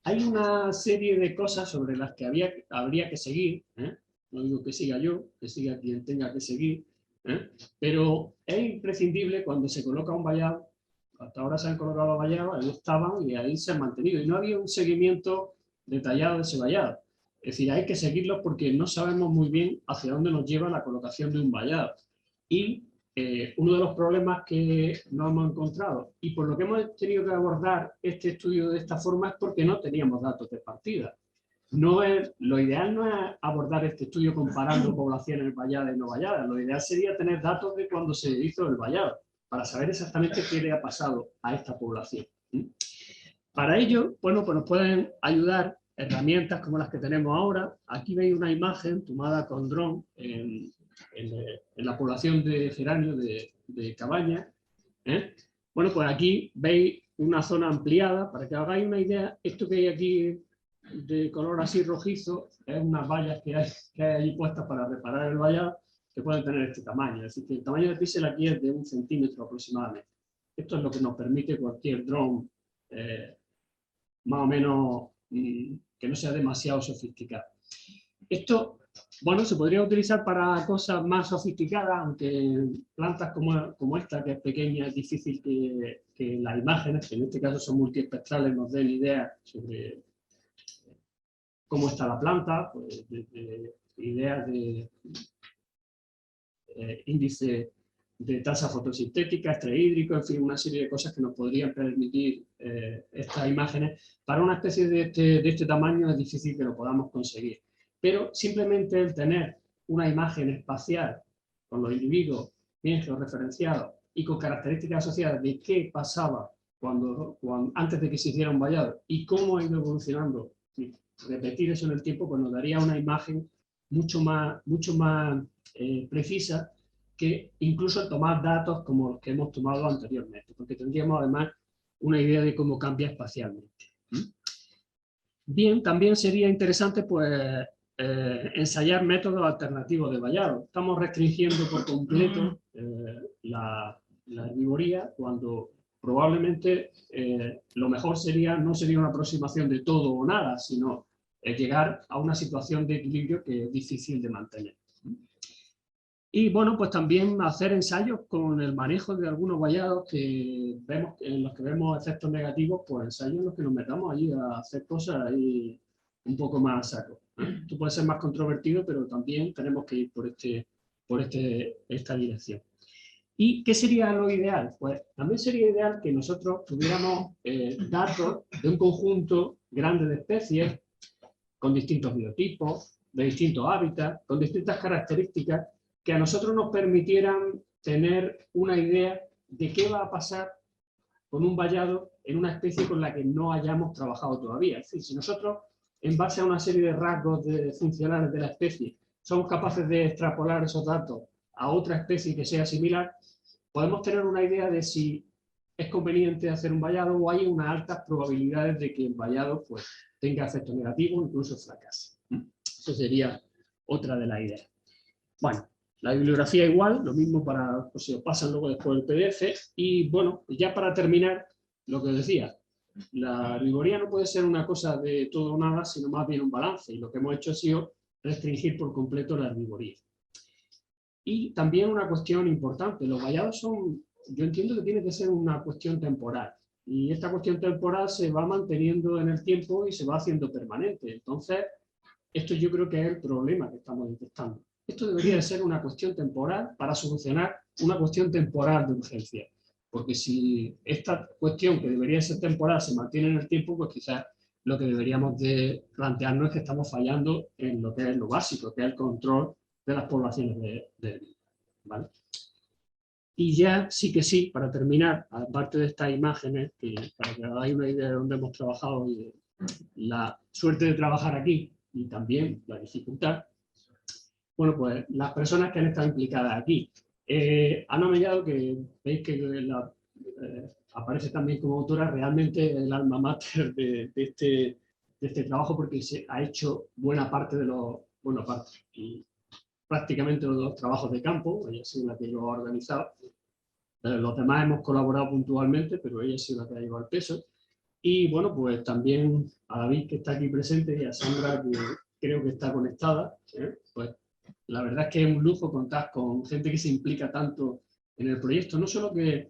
hay una serie de cosas sobre las que habría que seguir, no digo que siga yo, que siga quien tenga que seguir, pero es imprescindible cuando se coloca un vallado. Hasta ahora se han colocado vallados, ahí estaban y ahí se han mantenido. Y no había un seguimiento detallado de ese vallado. Es decir, hay que seguirlos porque no sabemos muy bien hacia dónde nos lleva la colocación de un vallado. Y uno de los problemas que nos hemos encontrado y por lo que hemos tenido que abordar este estudio de esta forma es porque no teníamos datos de partida. Lo ideal no es abordar este estudio comparando poblaciones valladas y no valladas. Lo ideal sería tener datos de cuando se hizo el vallado para saber exactamente qué le ha pasado a esta población. Para ello, bueno, pues nos pueden ayudar herramientas como las que tenemos ahora. Aquí veis una imagen tomada con dron en la población de geranio de Cabañas. Bueno, pues aquí veis una zona ampliada. Para que hagáis una idea, esto que hay aquí de color así rojizo es unas vallas que hay allí puestas para reparar el vallado que pueden tener este tamaño. Es decir, que el tamaño de píxel aquí es de 1 centímetro aproximadamente. Esto es lo que nos permite cualquier dron más o menos que no sea demasiado sofisticado. Esto, bueno, se podría utilizar para cosas más sofisticadas, aunque plantas como esta, que es pequeña, es difícil que las imágenes, que en este caso son multiespectrales, nos den ideas sobre cómo está la planta, pues, ideas de índice de tasa fotosintética, estrés hídrico, en fin, una serie de cosas que nos podrían permitir estas imágenes. Para una especie de este tamaño es difícil que lo podamos conseguir. Pero simplemente el tener una imagen espacial con los individuos bien georreferenciados y con características asociadas de qué pasaba antes de que se hiciera un vallado y cómo ha ido evolucionando, y repetir eso en el tiempo, pues nos daría una imagen mucho más precisa que incluso tomar datos como los que hemos tomado anteriormente, porque tendríamos además una idea de cómo cambia espacialmente. Bien, también sería interesante pues, ensayar métodos alternativos de vallado. Estamos restringiendo por completo la herbivoría cuando probablemente lo mejor no sería una aproximación de todo o nada, sino llegar a una situación de equilibrio que es difícil de mantener. Y bueno, pues también hacer ensayos con el manejo de algunos vallados en los que vemos efectos negativos, pues ensayos en los que nos metamos allí a hacer cosas ahí un poco más a saco. Esto puede ser más controvertido, pero también tenemos que ir por esta dirección. ¿Y qué sería lo ideal? Pues también sería ideal que nosotros tuviéramos datos de un conjunto grande de especies con distintos biotipos, de distintos hábitats, con distintas características que a nosotros nos permitieran tener una idea de qué va a pasar con un vallado en una especie con la que no hayamos trabajado todavía. Es decir, si nosotros, en base a una serie de rasgos funcionales de la especie, somos capaces de extrapolar esos datos a otra especie que sea similar, podemos tener una idea de si es conveniente hacer un vallado o hay unas altas probabilidades de que el vallado pues, tenga efectos negativos, incluso fracase. Eso sería otra de las ideas. Bueno, la bibliografía igual, lo mismo para, pues si os pasan luego después el PDF. Y bueno, ya para terminar, lo que os decía, la herbivoría no puede ser una cosa de todo o nada, sino más bien un balance. Y lo que hemos hecho ha sido restringir por completo la herbivoría. Y también una cuestión importante, los vallados yo entiendo que tiene que ser una cuestión temporal. Y esta cuestión temporal se va manteniendo en el tiempo y se va haciendo permanente. Entonces, esto yo creo que es el problema que estamos detectando. Esto debería de ser una cuestión temporal para solucionar una cuestión temporal de urgencia. Porque si esta cuestión que debería ser temporal se mantiene en el tiempo, pues quizás lo que deberíamos de plantearnos es que estamos fallando en lo que es lo básico, que es el control de las poblaciones de ¿vale? Y ya sí que sí, para terminar, aparte de estas imágenes, para que hagáis una idea de dónde hemos trabajado y de la suerte de trabajar aquí y también la dificultad, bueno, pues las personas que han estado implicadas aquí. Ana Mellado, que veis que aparece también como autora, realmente el alma mater de este trabajo, porque se ha hecho buena parte de y prácticamente los trabajos de campo, ella ha sido la que lo ha organizado. Los demás hemos colaborado puntualmente, pero ella ha sido la que ha llevado el peso. Y bueno, pues también a David, que está aquí presente, y a Sandra, que creo que está conectada, pues la verdad es que es un lujo contar con gente que se implica tanto en el proyecto, no solo que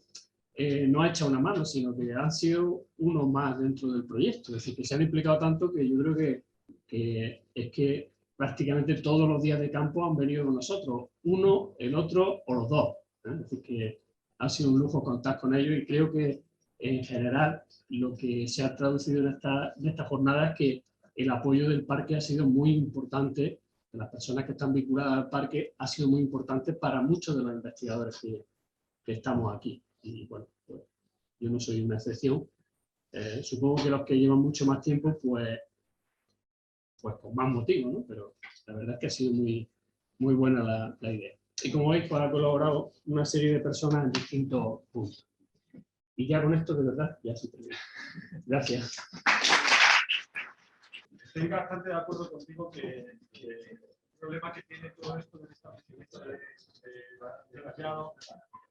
no ha echado una mano, sino que han sido uno más dentro del proyecto, es decir, que se han implicado tanto que yo creo que que es que prácticamente todos los días de campo han venido con nosotros, uno, el otro o los dos. Es decir, que ha sido un lujo contar con ellos y creo que en general lo que se ha traducido en esta jornada es que el apoyo del parque ha sido muy importante, de las personas que están vinculadas al parque, ha sido muy importante para muchos de los investigadores que estamos aquí. Y bueno, pues, yo no soy una excepción. Supongo que los que llevan mucho más tiempo, pues con más motivo, ¿no? Pero la verdad es que ha sido muy buena la idea. Y como veis, pues ha colaborado una serie de personas en distintos puntos. Y ya con esto, de verdad, ya se termina. Gracias. Estoy bastante de acuerdo contigo que el problema que tiene todo esto del establecimiento de desgraciado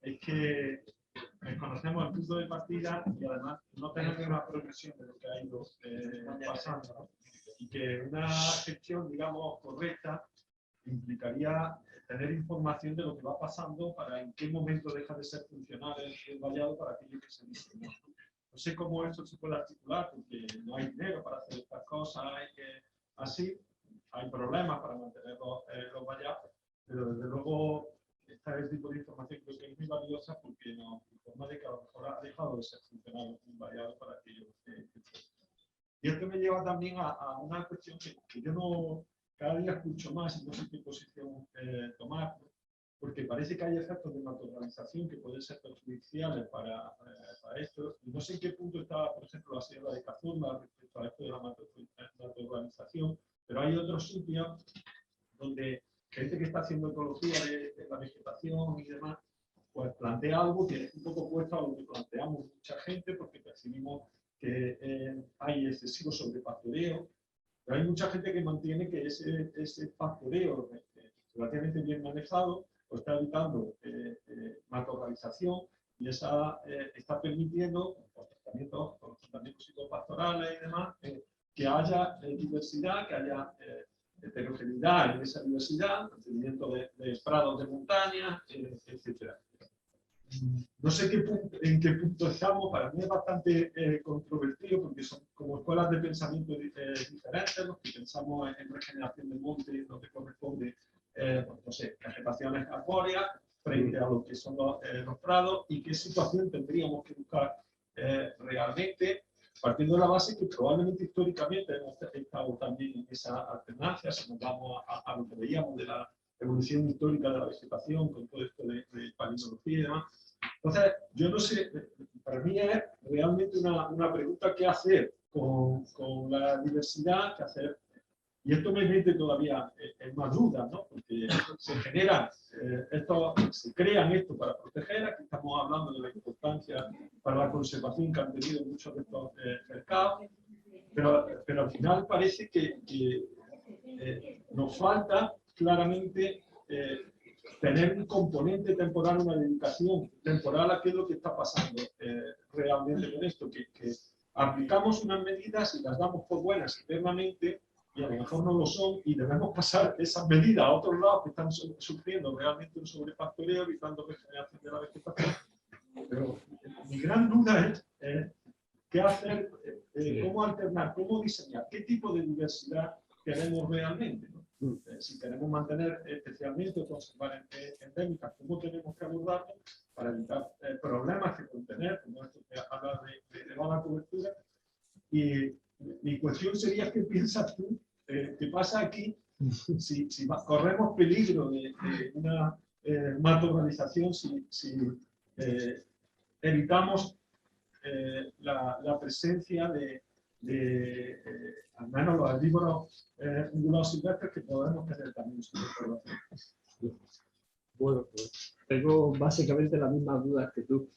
es que desconocemos el punto de partida y además no tenemos una progresión de lo que ha ido pasando, ¿no? Y que una gestión, digamos, correcta implicaría tener información de lo que va pasando para en qué momento deja de ser funcional el vallado para aquello que se dice. No sé cómo esto se puede articular, porque no hay dinero para hacer estas cosas, así, hay problemas para mantener los vallados, pero desde luego este tipo de información creo que es muy valiosa porque nos informa de que a lo mejor ha dejado de ser funcional un vallado para aquello que y esto me lleva también a una cuestión que yo no cada día escucho más y no sé qué posición tomar, porque parece que hay efectos de matorralización que pueden ser perjudiciales para esto. Y no sé en qué punto está, por ejemplo, la Sierra de Cazorla respecto a esto de la matorralización, pero hay otros sitios donde gente que está haciendo ecología de la vegetación y demás, pues plantea algo que es un poco opuesto a lo que planteamos mucha gente, porque percibimos que hay excesivo sobrepastoreo, pero hay mucha gente que mantiene que ese pastoreo relativamente bien manejado pues está evitando matorralización y está permitiendo comportamientos psicopastorales y demás, que haya diversidad, que haya heterogeneidad en esa diversidad, mantenimiento de prados de montaña, etc. No sé en qué punto estamos, para mí es bastante controvertido porque son como escuelas de pensamiento diferentes, los que pensamos en regeneración de monte, donde corresponde, no sé, vegetaciones arbóreas frente a lo que son los prados y qué situación tendríamos que buscar realmente, partiendo de la base que probablemente históricamente hemos estado también en esa alternancia, si nos vamos a lo que veíamos de la evolución histórica de la vegetación, con todo esto de palinología y demás. Entonces, yo no sé, para mí es realmente una pregunta que hacer con la diversidad, que hacer, y esto me mete todavía en más dudas, ¿no? Porque se generan, se crean esto para proteger, aquí estamos hablando de la importancia para la conservación que han tenido muchos de estos mercados, pero al final parece que nos falta claramente tener un componente temporal, una dedicación temporal a qué es lo que está pasando realmente con esto, que aplicamos unas medidas y las damos por buenas internamente y a lo mejor no lo son y debemos pasar esas medidas a otros lados que están sufriendo realmente un sobrepastoreo, evitando regeneración de la vegetación. Pero mi gran duda es qué hacer, cómo alternar, cómo diseñar, qué tipo de diversidad queremos realmente, ¿no? Si queremos mantener especialmente o conservar endémicas, cómo tenemos que abordarlo para evitar problemas que contener, como esto que habla de elevada cobertura. Y mi cuestión sería, ¿qué piensas tú? ¿Qué pasa aquí si corremos peligro de una matorralización si evitamos la presencia de al menos los herbívoros ungulados silvestres que podemos tener también sobre población? Bueno, pues tengo básicamente las mismas dudas que tú.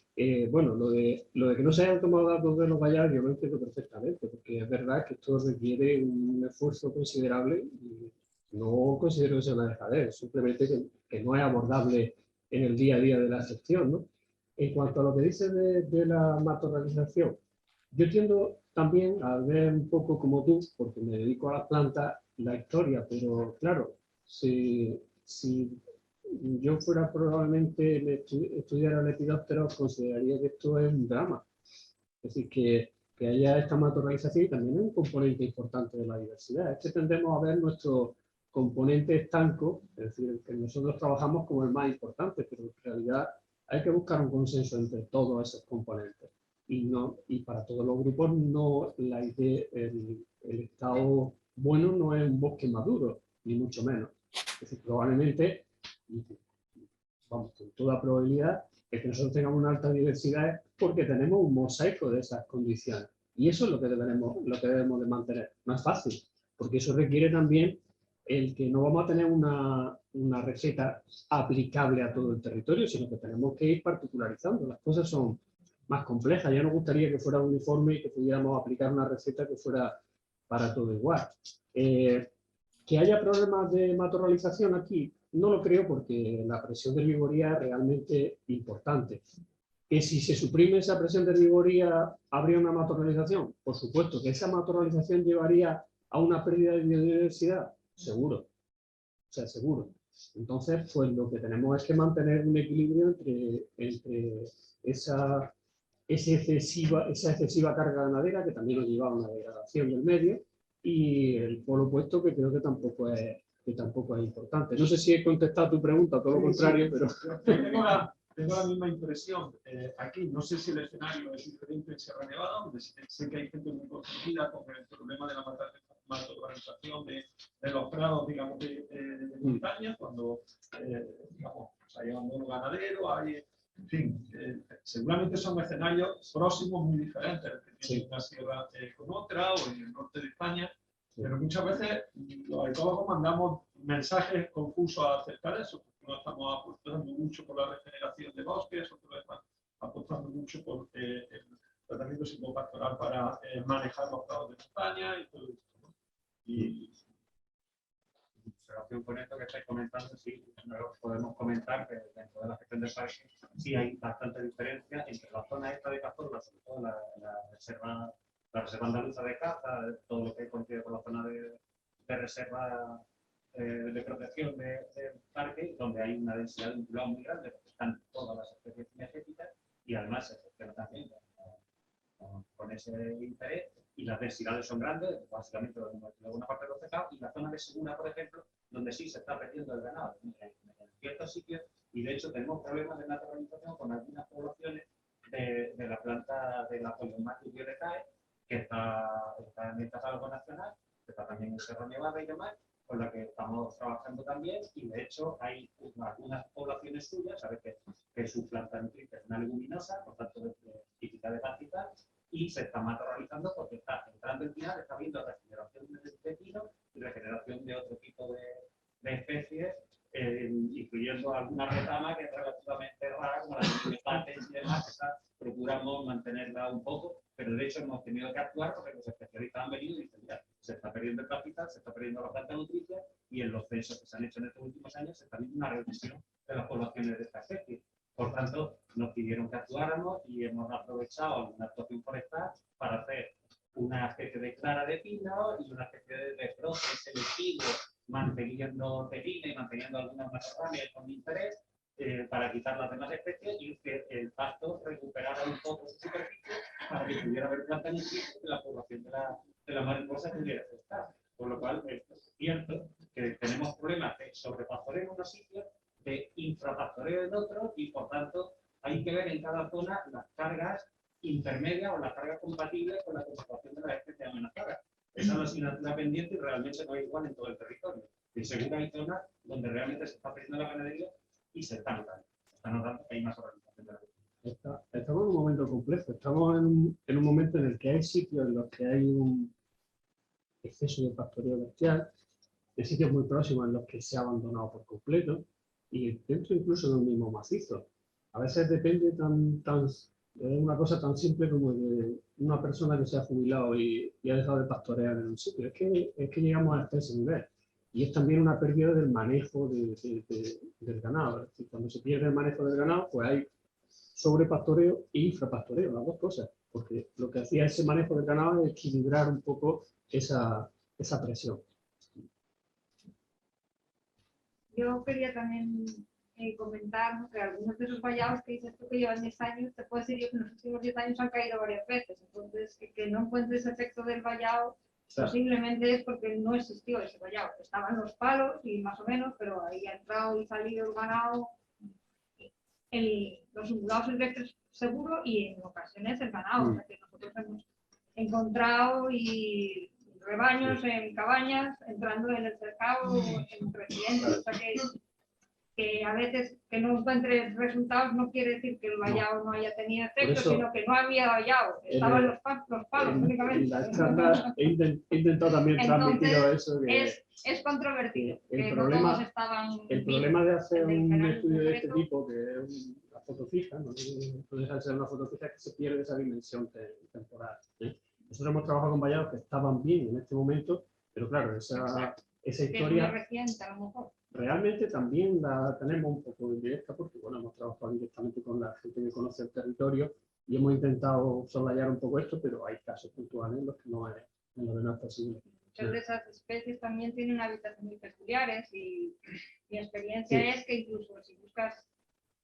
Bueno, lo de que no se hayan tomado datos de los vallados, yo lo entiendo perfectamente, porque es verdad que esto requiere un esfuerzo considerable y no considero que sea una dejadez, simplemente que no es abordable en el día a día de la gestión, ¿no? En cuanto a lo que dices de la matorralización, yo tiendo también a ver un poco como tú, porque me dedico a las plantas, la historia, pero claro, si yo fuera probablemente estudiara Lepidópteros, consideraría que esto es un drama. Es decir, que que haya esta matorralización y también es un componente importante de la diversidad. Es que tendemos a ver nuestro componente estanco, es decir, que nosotros trabajamos como el más importante, pero en realidad hay que buscar un consenso entre todos esos componentes. Y para todos los grupos no la idea, el estado bueno no es un bosque maduro, ni mucho menos. Es decir, probablemente, vamos, con toda probabilidad, que nosotros tengamos una alta diversidad porque tenemos un mosaico de esas condiciones. Y eso es lo que debemos de mantener. No es fácil, porque eso requiere también el que no vamos a tener una receta aplicable a todo el territorio, sino que tenemos que ir particularizando. Las cosas son más complejas. Ya nos gustaría que fuera uniforme y que pudiéramos aplicar una receta que fuera para todo igual. Que haya problemas de matorralización aquí, no lo creo porque la presión de vigoría es realmente importante. Que si se suprime esa presión de vigoría, ¿habría una matorralización? Por supuesto. Que esa matorralización llevaría a una pérdida de biodiversidad, seguro. O sea, seguro. Entonces, pues lo que tenemos es que mantener un equilibrio entre esa excesiva carga ganadera, que también nos lleva a una degradación del medio, y el polo opuesto, que creo que tampoco es importante. No sé si he contestado tu pregunta, todo lo contrario, pero... Tengo la misma impresión aquí. No sé si el escenario es diferente en Sierra Nevada, donde sé que hay gente muy confundida con el problema de la matorralización de los prados, digamos, de montaña, cuando, digamos, hay abandono ganadero, hay... En fin, seguramente son escenarios próximos muy diferentes, en una sierra con otra o en el norte de España, pero muchas veces los ecólogos mandamos mensajes confusos acerca de eso. No estamos apostando mucho por la regeneración de bosques, otros están apostando mucho por el tratamiento silvopastoral para manejar los prados de montaña y todo esto, ¿no? Y en relación con esto que estáis comentando, sí, podemos comentar que dentro de la gestión del parque sí hay bastante diferencia entre la zona esta de Cazorla, sobre todo la reserva andaluza de caza, todo lo que coincide con la zona de reserva de protección del parque, donde hay una densidad de ungulado muy grande, porque están todas las especies cinegéticas y además se gestiona también con ese interés, y las densidades son grandes, básicamente en alguna parte de los cecados, y la zona de Segura, por ejemplo, donde sí se está perdiendo el ganado en ciertos sitios, y de hecho tenemos problemas de naturalización con algunas poblaciones de la planta de la Polyommatus violetae, que está en el catálogo nacional, que está también en Sierra Nevada y demás, con la que estamos trabajando también, y de hecho hay algunas poblaciones suyas, sabes que su planta nutricia es una leguminosa, por tanto es típica de pastizal, y se está matorralizando porque está entrando en final, está habiendo regeneración de pino y regeneración de otro tipo de especies, incluyendo alguna retama que es relativamente rara, como la de pates y demás, que procuramos mantenerla un poco, pero de hecho hemos tenido que actuar porque los especialistas han venido y dicen, mira, se está perdiendo el capital, se está perdiendo la planta nutricia, y en los censos que se han hecho en estos últimos años se está viendo una reducción de las poblaciones de esta especie. Por tanto, nos pidieron que actuáramos y hemos aprovechado alguna actuación forestal para hacer una especie de clara de pino y una especie de brote selectivo, manteniendo terina y manteniendo algunas matorrales con interés, para quitar las demás especies y que el pasto recuperara un poco su superficie para que pudiera haber planta nutriente y la población de la mariposa pudiera estar. Por lo cual, es cierto que tenemos problemas de sobrepastoreo en unos sitios, de infrapastoreo en otros, y por tanto hay que ver en cada zona las cargas intermedias o las cargas compatibles con la conservación de las especies amenazadas. Esa es la asignatura pendiente y realmente no es igual en todo el territorio. Y seguro hay zonas donde realmente se está perdiendo la ganadería y se está notando que hay más organización de la agricultura. Estamos en un momento complejo. Estamos en un momento en el que hay sitios en los que hay un exceso de pastoreo bestial, de sitios muy próximos en los que se ha abandonado por completo, y dentro incluso de un mismo macizo. A veces depende de una cosa tan simple como de una persona que se ha jubilado y ha dejado de pastorear en un sitio. Es que llegamos hasta ese nivel. Y es también una pérdida del manejo del ganado. Es decir, cuando se pierde el manejo del ganado, pues hay sobrepastoreo e infrapastoreo, las dos cosas. Porque lo que hacía ese manejo del ganado es equilibrar un poco esa presión. Yo quería también comentar, ¿no?, que algunos de esos vallados que dices tú que llevan 10 años, te puedo decir yo que en los últimos 10 años han caído varias veces. Entonces, que no encuentres ese efecto del vallado, posiblemente es porque no existió ese vallado. Estaban los palos y más o menos, pero ahí ha entrado y salido el ganado, los ungulados silvestres seguro, y en ocasiones el ganado. O sea, que nosotros hemos encontrado y rebaños en cabañas, entrando en el cercado, en residencias. O sea, que a veces que no encuentres resultados no quiere decir que el vallado no haya tenido efecto, sino que no había vallado, estaban los palos únicamente. En la charla he intentado también transmitir eso. Es controvertido. El problema de hacer un estudio de este tipo, que es una foto fija, no deja de ser una foto fija, que se pierde esa dimensión temporal. Nosotros hemos trabajado con vallados que estaban bien en este momento, pero claro, esa historia es muy reciente, a lo mejor. Realmente también la tenemos un poco indirecta porque bueno, hemos trabajado directamente con la gente que conoce el territorio y hemos intentado soslayar un poco esto, pero hay casos puntuales en los que no es posible. Muchas de esas especies también tienen hábitats muy peculiares y mi experiencia es que incluso si buscas,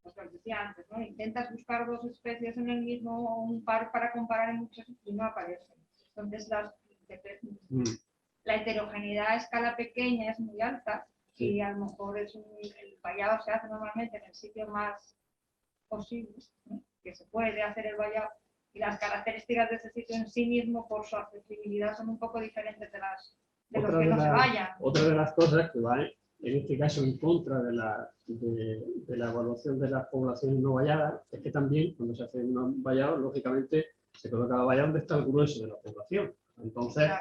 pues lo que decía antes, ¿no?, intentas buscar dos especies en el mismo, un par para comparar en muchos y no aparecen. Entonces la heterogeneidad a escala pequeña es muy alta. Y a lo mejor el vallado se hace normalmente en el sitio más posible, ¿no?, que se puede hacer el vallado, y las características de ese sitio en sí mismo, por su accesibilidad, son un poco diferentes de los que no se vayan. Otra de las cosas que va en este caso en contra de la evaluación de las poblaciones no valladas es que también cuando se hace un vallado, lógicamente se coloca vallado donde está el grueso de la población. Entonces,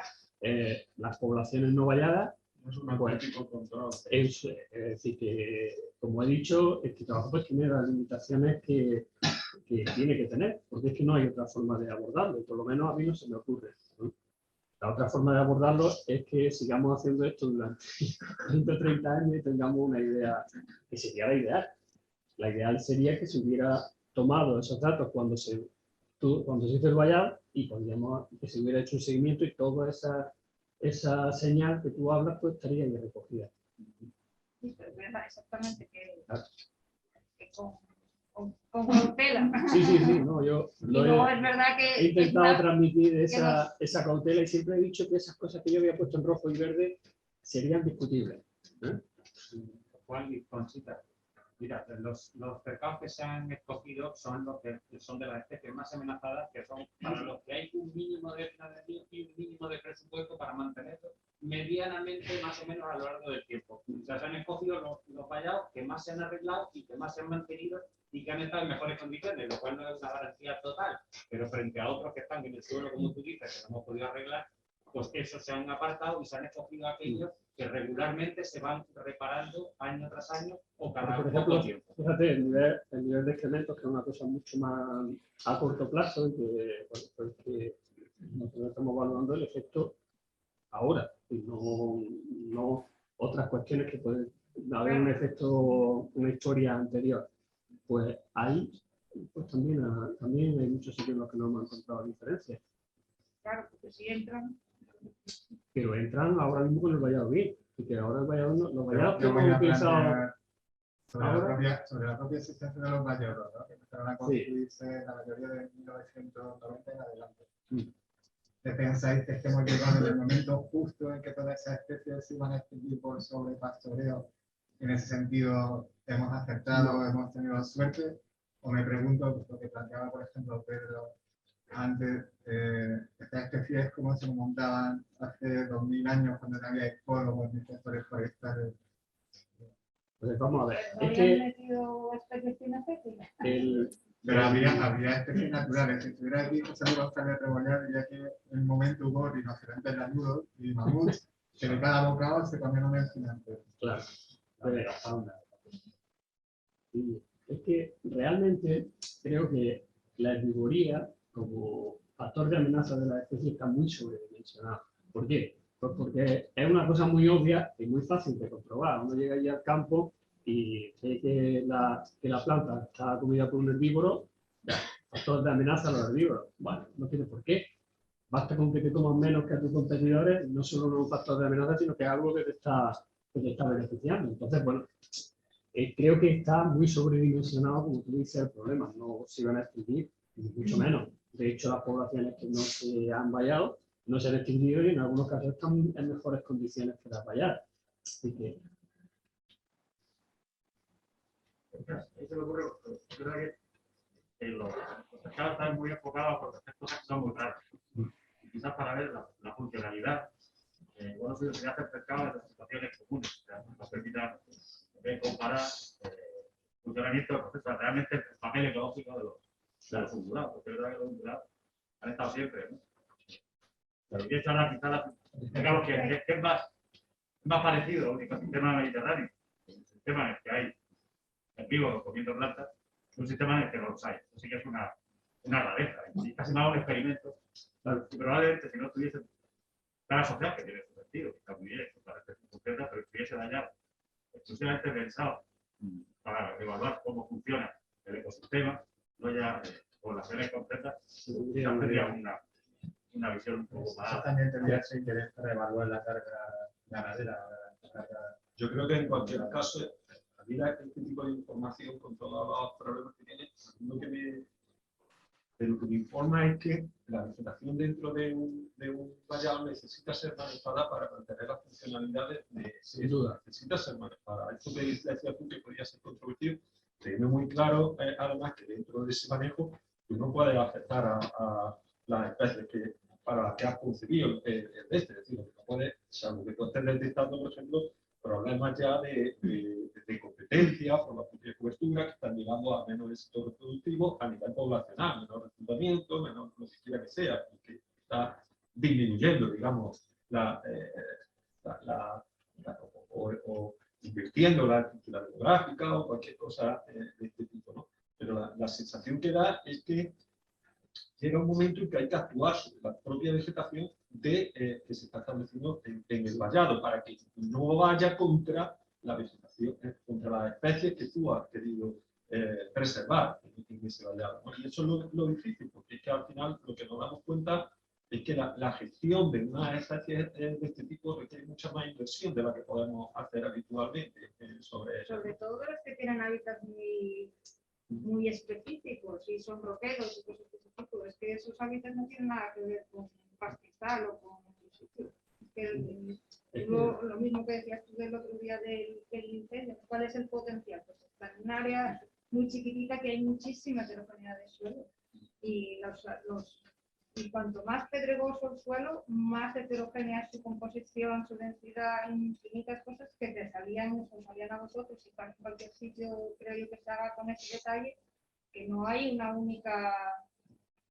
las poblaciones no valladas, es un auténtico control. Es decir, que como he dicho, este trabajo pues tiene las limitaciones que tiene que tener, porque es que no hay otra forma de abordarlo, por lo menos a mí no se me ocurre, ¿no? La otra forma de abordarlo es que sigamos haciendo esto durante 20 o 30 años y tengamos una idea que sería la ideal. La ideal sería que se hubiera tomado esos datos cuando se hizo el vallado y que se hubiera hecho un seguimiento y toda esa señal que tú hablas pues estaría ahí recogida. Sí, pero es verdad, exactamente, que con cautela. Sí, no, yo luego es verdad que he intentado transmitir esa cautela y siempre he dicho que esas cosas que yo había puesto en rojo y verde serían discutibles. Juan y Conchita, mira, los cercados que se han escogido son los que son de las especies más amenazadas, que son para los que hay un mínimo de financiación y un mínimo de presupuesto para mantenerlo medianamente más o menos a lo largo del tiempo. O sea, se han escogido los vallados que más se han arreglado y que más se han mantenido y que han estado en mejores condiciones, lo cual no es una garantía total, pero frente a otros que están en el suelo, como tú dices, que no hemos podido arreglar, pues esos se han apartado y se han escogido aquellos que regularmente se van reparando año tras año o cada poco tiempo. Fíjate, el nivel de excrementos, que es una cosa mucho más a corto plazo y que nosotros estamos evaluando el efecto ahora y no otras cuestiones que pueden haber un efecto, una historia anterior. Pues ahí pues también hay muchos sitios en los que no hemos encontrado diferencias. Claro, porque si entran. Pero entran ahora mismo con el vallado bien, porque ahora el vallado los vallados Yo que voy hemos a pensado sobre la propia existencia de los vallados, ¿no?, que empezaron a construirse la mayoría de 1990 en adelante. ¿Qué pensáis que hemos llegado en el momento justo en que todas esas especies se iban a extinguir por sobrepastoreo? En ese sentido, ¿hemos acertado, hemos tenido suerte? O me pregunto, lo que planteaba, por ejemplo, Pedro, antes, estas especies, ¿cómo se montaban hace 2000 años cuando no había ecólogos ni gestores forestales? Pues vamos a ver. ¿No habían metido especies cinegéticas? Pero había especies naturales. Si estuviera aquí José Luis González Rebollar, diría que en el momento hubo rinocerontes lanudos y mamuts, que de cada bocado se comieron un gigante. Claro. La fauna. Sí. Es que realmente creo que la herbivoría como factor de amenaza de la especie está muy sobredimensionado. ¿Por qué? Pues porque es una cosa muy obvia y muy fácil de comprobar. Uno llega allí al campo y ve que la planta está comida por un herbívoro, factor de amenaza a los herbívoros. Bueno, no tiene por qué. Basta con que te comas menos que a tus competidores, no solo es un factor de amenaza, sino que es algo que te está beneficiando. Entonces, bueno, creo que está muy sobredimensionado, como tú dices, el problema. No se van a extinguir, ni mucho menos. De hecho, las poblaciones que no se han vallado no se han extinguido y en algunos casos están en mejores condiciones que las valladas. Así que... Eso me ocurre, es verdad que los pescados están muy enfocados porque estas cosas son muy raras. Y quizás para ver la funcionalidad, bueno, se hace pescado en situaciones comunes, o sea, nos permita comparar funcionamiento del proceso, realmente el papel ecológico de los ungulados, porque es verdad que los ungulados han estado siempre, ¿no? Pero de hecho ahora quizás, digamos que es más parecido a un ecosistema mediterráneo, un sistema en el que hay herbívoros comiendo plantas, un sistema en el que no los hay. Eso sí que es una rareza, y casi más un experimento. Claro, y probablemente si no tuviese cada social, que tiene su sentido, que está muy bien, para especies concretas, pero estuviese dañado, exclusivamente pensado para evaluar cómo funciona el ecosistema, no ya poblaciones concretas, tendría una visión un poco más. Eso también tendría ese interés para evaluar la carga ganadera. Yo creo que en cualquier caso, a mí este tipo de información con todos los problemas que tiene, lo que me informa es que la vegetación dentro de un vallado necesita ser manejada para mantener las funcionalidades sin duda. Necesita ser manejada. Esto que decías tú que podría ser controvertido, teniendo muy claro, además, que dentro de ese manejo tú no puedes afectar a las especies para las que has concebido es decir, no puedes, salvo que tú estés detectando, por ejemplo, problemas ya de competencia por la propia cobertura que están llegando a menos éxito reproductivo a nivel poblacional, menor reclutamiento, menor lo que quiera que sea, y que está disminuyendo, digamos, o invirtiendo la estructura demográfica o cualquier cosa de este tipo, ¿no? Pero la sensación que da es que llega un momento en que hay que actuar sobre la propia vegetación que se está estableciendo en el vallado para que no vaya contra la vegetación, contra las especies que tú has querido preservar en ese vallado, ¿no? Y eso es lo difícil, porque es que al final lo que nos damos cuenta es que la gestión de unas especies de este tipo requiere mucha más inversión de la que podemos hacer habitualmente sobre todo los que tienen hábitats muy específicos y son roqueros y cosas de ese tipo. Es que esos hábitats no tienen nada que ver con pastizal o con otro sitio. Es lo mismo que decías tú del otro día del incendio. ¿Cuál es el potencial? Pues está en un área muy chiquitita que hay muchísima heterogeneidad de suelo. Y cuanto más pedregoso el suelo, más heterogénea es su composición, su densidad, infinitas cosas que te salían a vosotros. Y para cualquier sitio creo yo que se haga con ese detalle, que no hay una única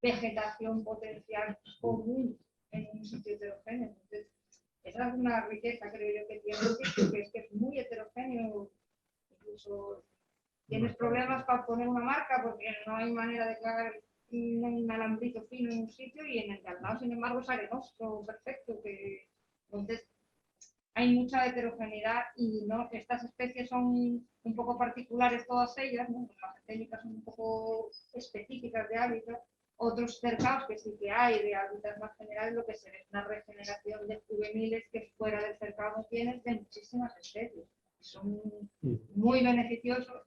vegetación potencial común en un sitio heterogéneo. Entonces, esa es una riqueza, creo yo, que tiene el sitio, que es muy heterogéneo. Incluso tienes problemas para poner una marca porque no hay manera de clavar un alambrito fino en un sitio y en el de al lado, sin embargo, es arenoso, perfecto. Entonces, hay mucha heterogeneidad y ¿no? Estas especies son un poco particulares todas ellas, ¿no? Las técnicas son un poco específicas de hábitat. Otros cercados que sí que hay de hábitats más generales, lo que se ve es una regeneración de juveniles que fuera del cercado tienes de muchísimas especies. Son muy beneficiosos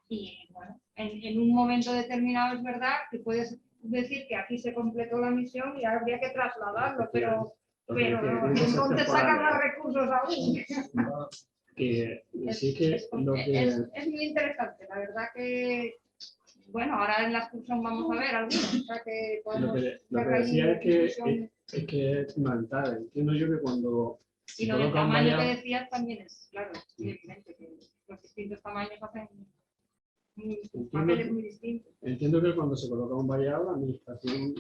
y bueno, en un momento determinado es verdad que puedes decir que aquí se completó la misión y habría que trasladarlo, pero entonces sacan más recursos aún. Es muy interesante, la verdad que bueno, ahora en la excursión vamos a ver algunos, o sea que podemos lo que decía es que es fundamental. Entiendo yo que cuando y lo del tamaño que decías también es claro, evidente que los distintos tamaños hacen papeles muy distintos. Entiendo que cuando se coloca un vallado, la administración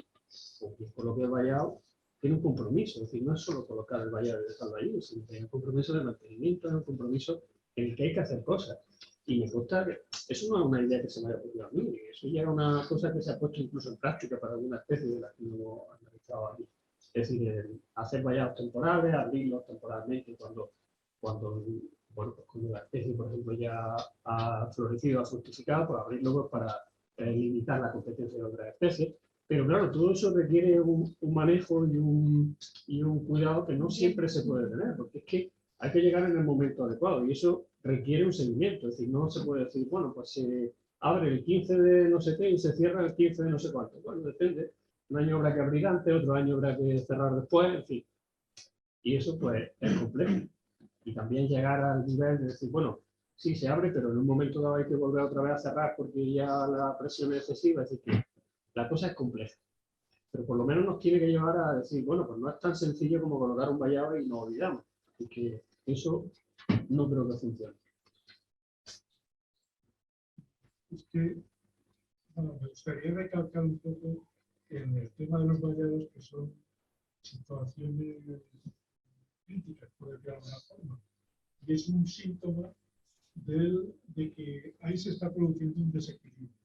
o quien coloque el vallado tiene un compromiso, es decir, no es solo colocar el vallado y dejarlo allí, sino que hay un compromiso de mantenimiento, hay un compromiso en el que hay que hacer cosas. Y me consta que eso no es una idea que se me haya ocurrido a mí, eso ya era una cosa que se ha puesto incluso en práctica para algunas especies de las que no hemos analizado aquí. Es decir, hacer vallados temporales, abrirlos temporalmente cuando la especie, por ejemplo, ya ha florecido, ha fructificado, pues abrirlo pues, para limitar la competencia de otras especies. Pero claro, todo eso requiere un manejo y un cuidado que no siempre se puede tener, porque es que hay que llegar en el momento adecuado y eso requiere un seguimiento. Es decir, no se puede decir, bueno, pues se abre el 15 de no sé qué y se cierra el 15 de no sé cuánto. Bueno, depende. Un año habrá que abrir antes, otro año habrá que cerrar después, en fin. Y eso pues es complejo. Y también llegar al nivel de decir, bueno, sí se abre, pero en un momento dado hay que volver otra vez a cerrar porque ya la presión es excesiva. Es decir, que la cosa es compleja. Pero por lo menos nos tiene que llevar a decir, bueno, pues no es tan sencillo como colocar un vallado y nos olvidamos. Y que eso no creo que funcione. Es que, bueno, me gustaría recalcar un poco en el tema de los vallados, que son situaciones críticas, por decirlo de alguna forma. Y es un síntoma de que ahí se está produciendo un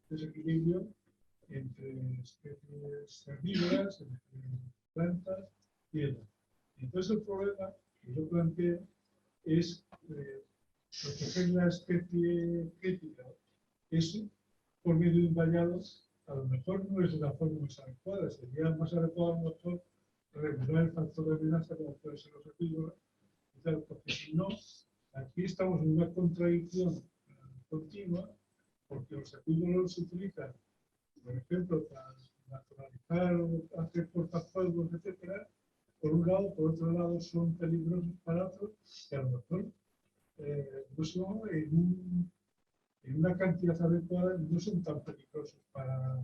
desequilibrio entre especies herbívoras, entre plantas y demás. Entonces el problema que yo planteo es proteger la especie crítica. Eso, por medio de un vallado, a lo mejor no es la forma más adecuada. Sería más adecuado a lo mejor regular el factor de amenaza como puede ser los herbívoros, porque si no, aquí estamos en una contradicción continua, porque los herbívoros se utilizan, por ejemplo, para naturalizar o hacer cortafuegos, etcétera, por un lado; por otro lado son peligrosos para otros, que a lo mejor no son en una cantidad adecuada, no son tan peligrosos para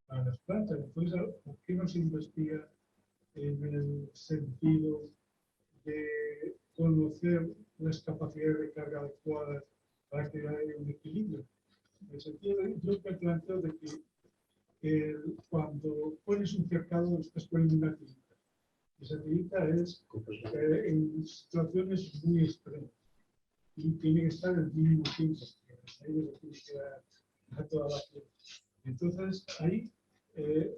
las plantas. Entonces, ¿por qué no se investiga en el sentido de conocer las capacidades de carga adecuadas para que haya un equilibrio? En el sentido de, yo me planteo de que cuando pones un cercado estás poniendo una tirita. Esa tirita es en situaciones muy extremas y tiene que estar el mínimo tiempo, porque ahí le tiene que dar a toda la piel. Entonces, ahí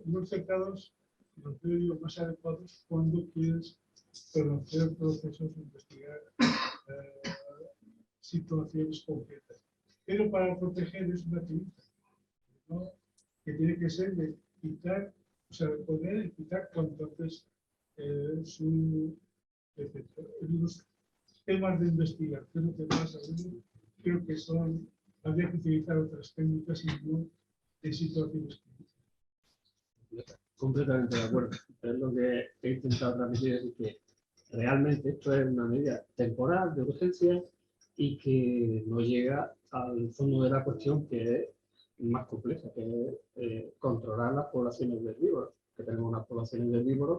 los cercados los veo yo más adecuados cuando quieres conocer procesos, investigar situaciones concretas. Pero para proteger es una tirita, ¿no? Que tiene que ser de quitar, o sea, de poder quitar cuanto antes su efecto. Los temas de investigación que pasa, creo que son, habría que utilizar otras técnicas y no de situaciones críticas. Completamente de acuerdo. Es lo que he intentado transmitir, es que realmente esto es una medida temporal, de urgencia, y que no llega al fondo de la cuestión, que es más compleja, que es controlar las poblaciones de herbívoros, que tenemos unas poblaciones de herbívoros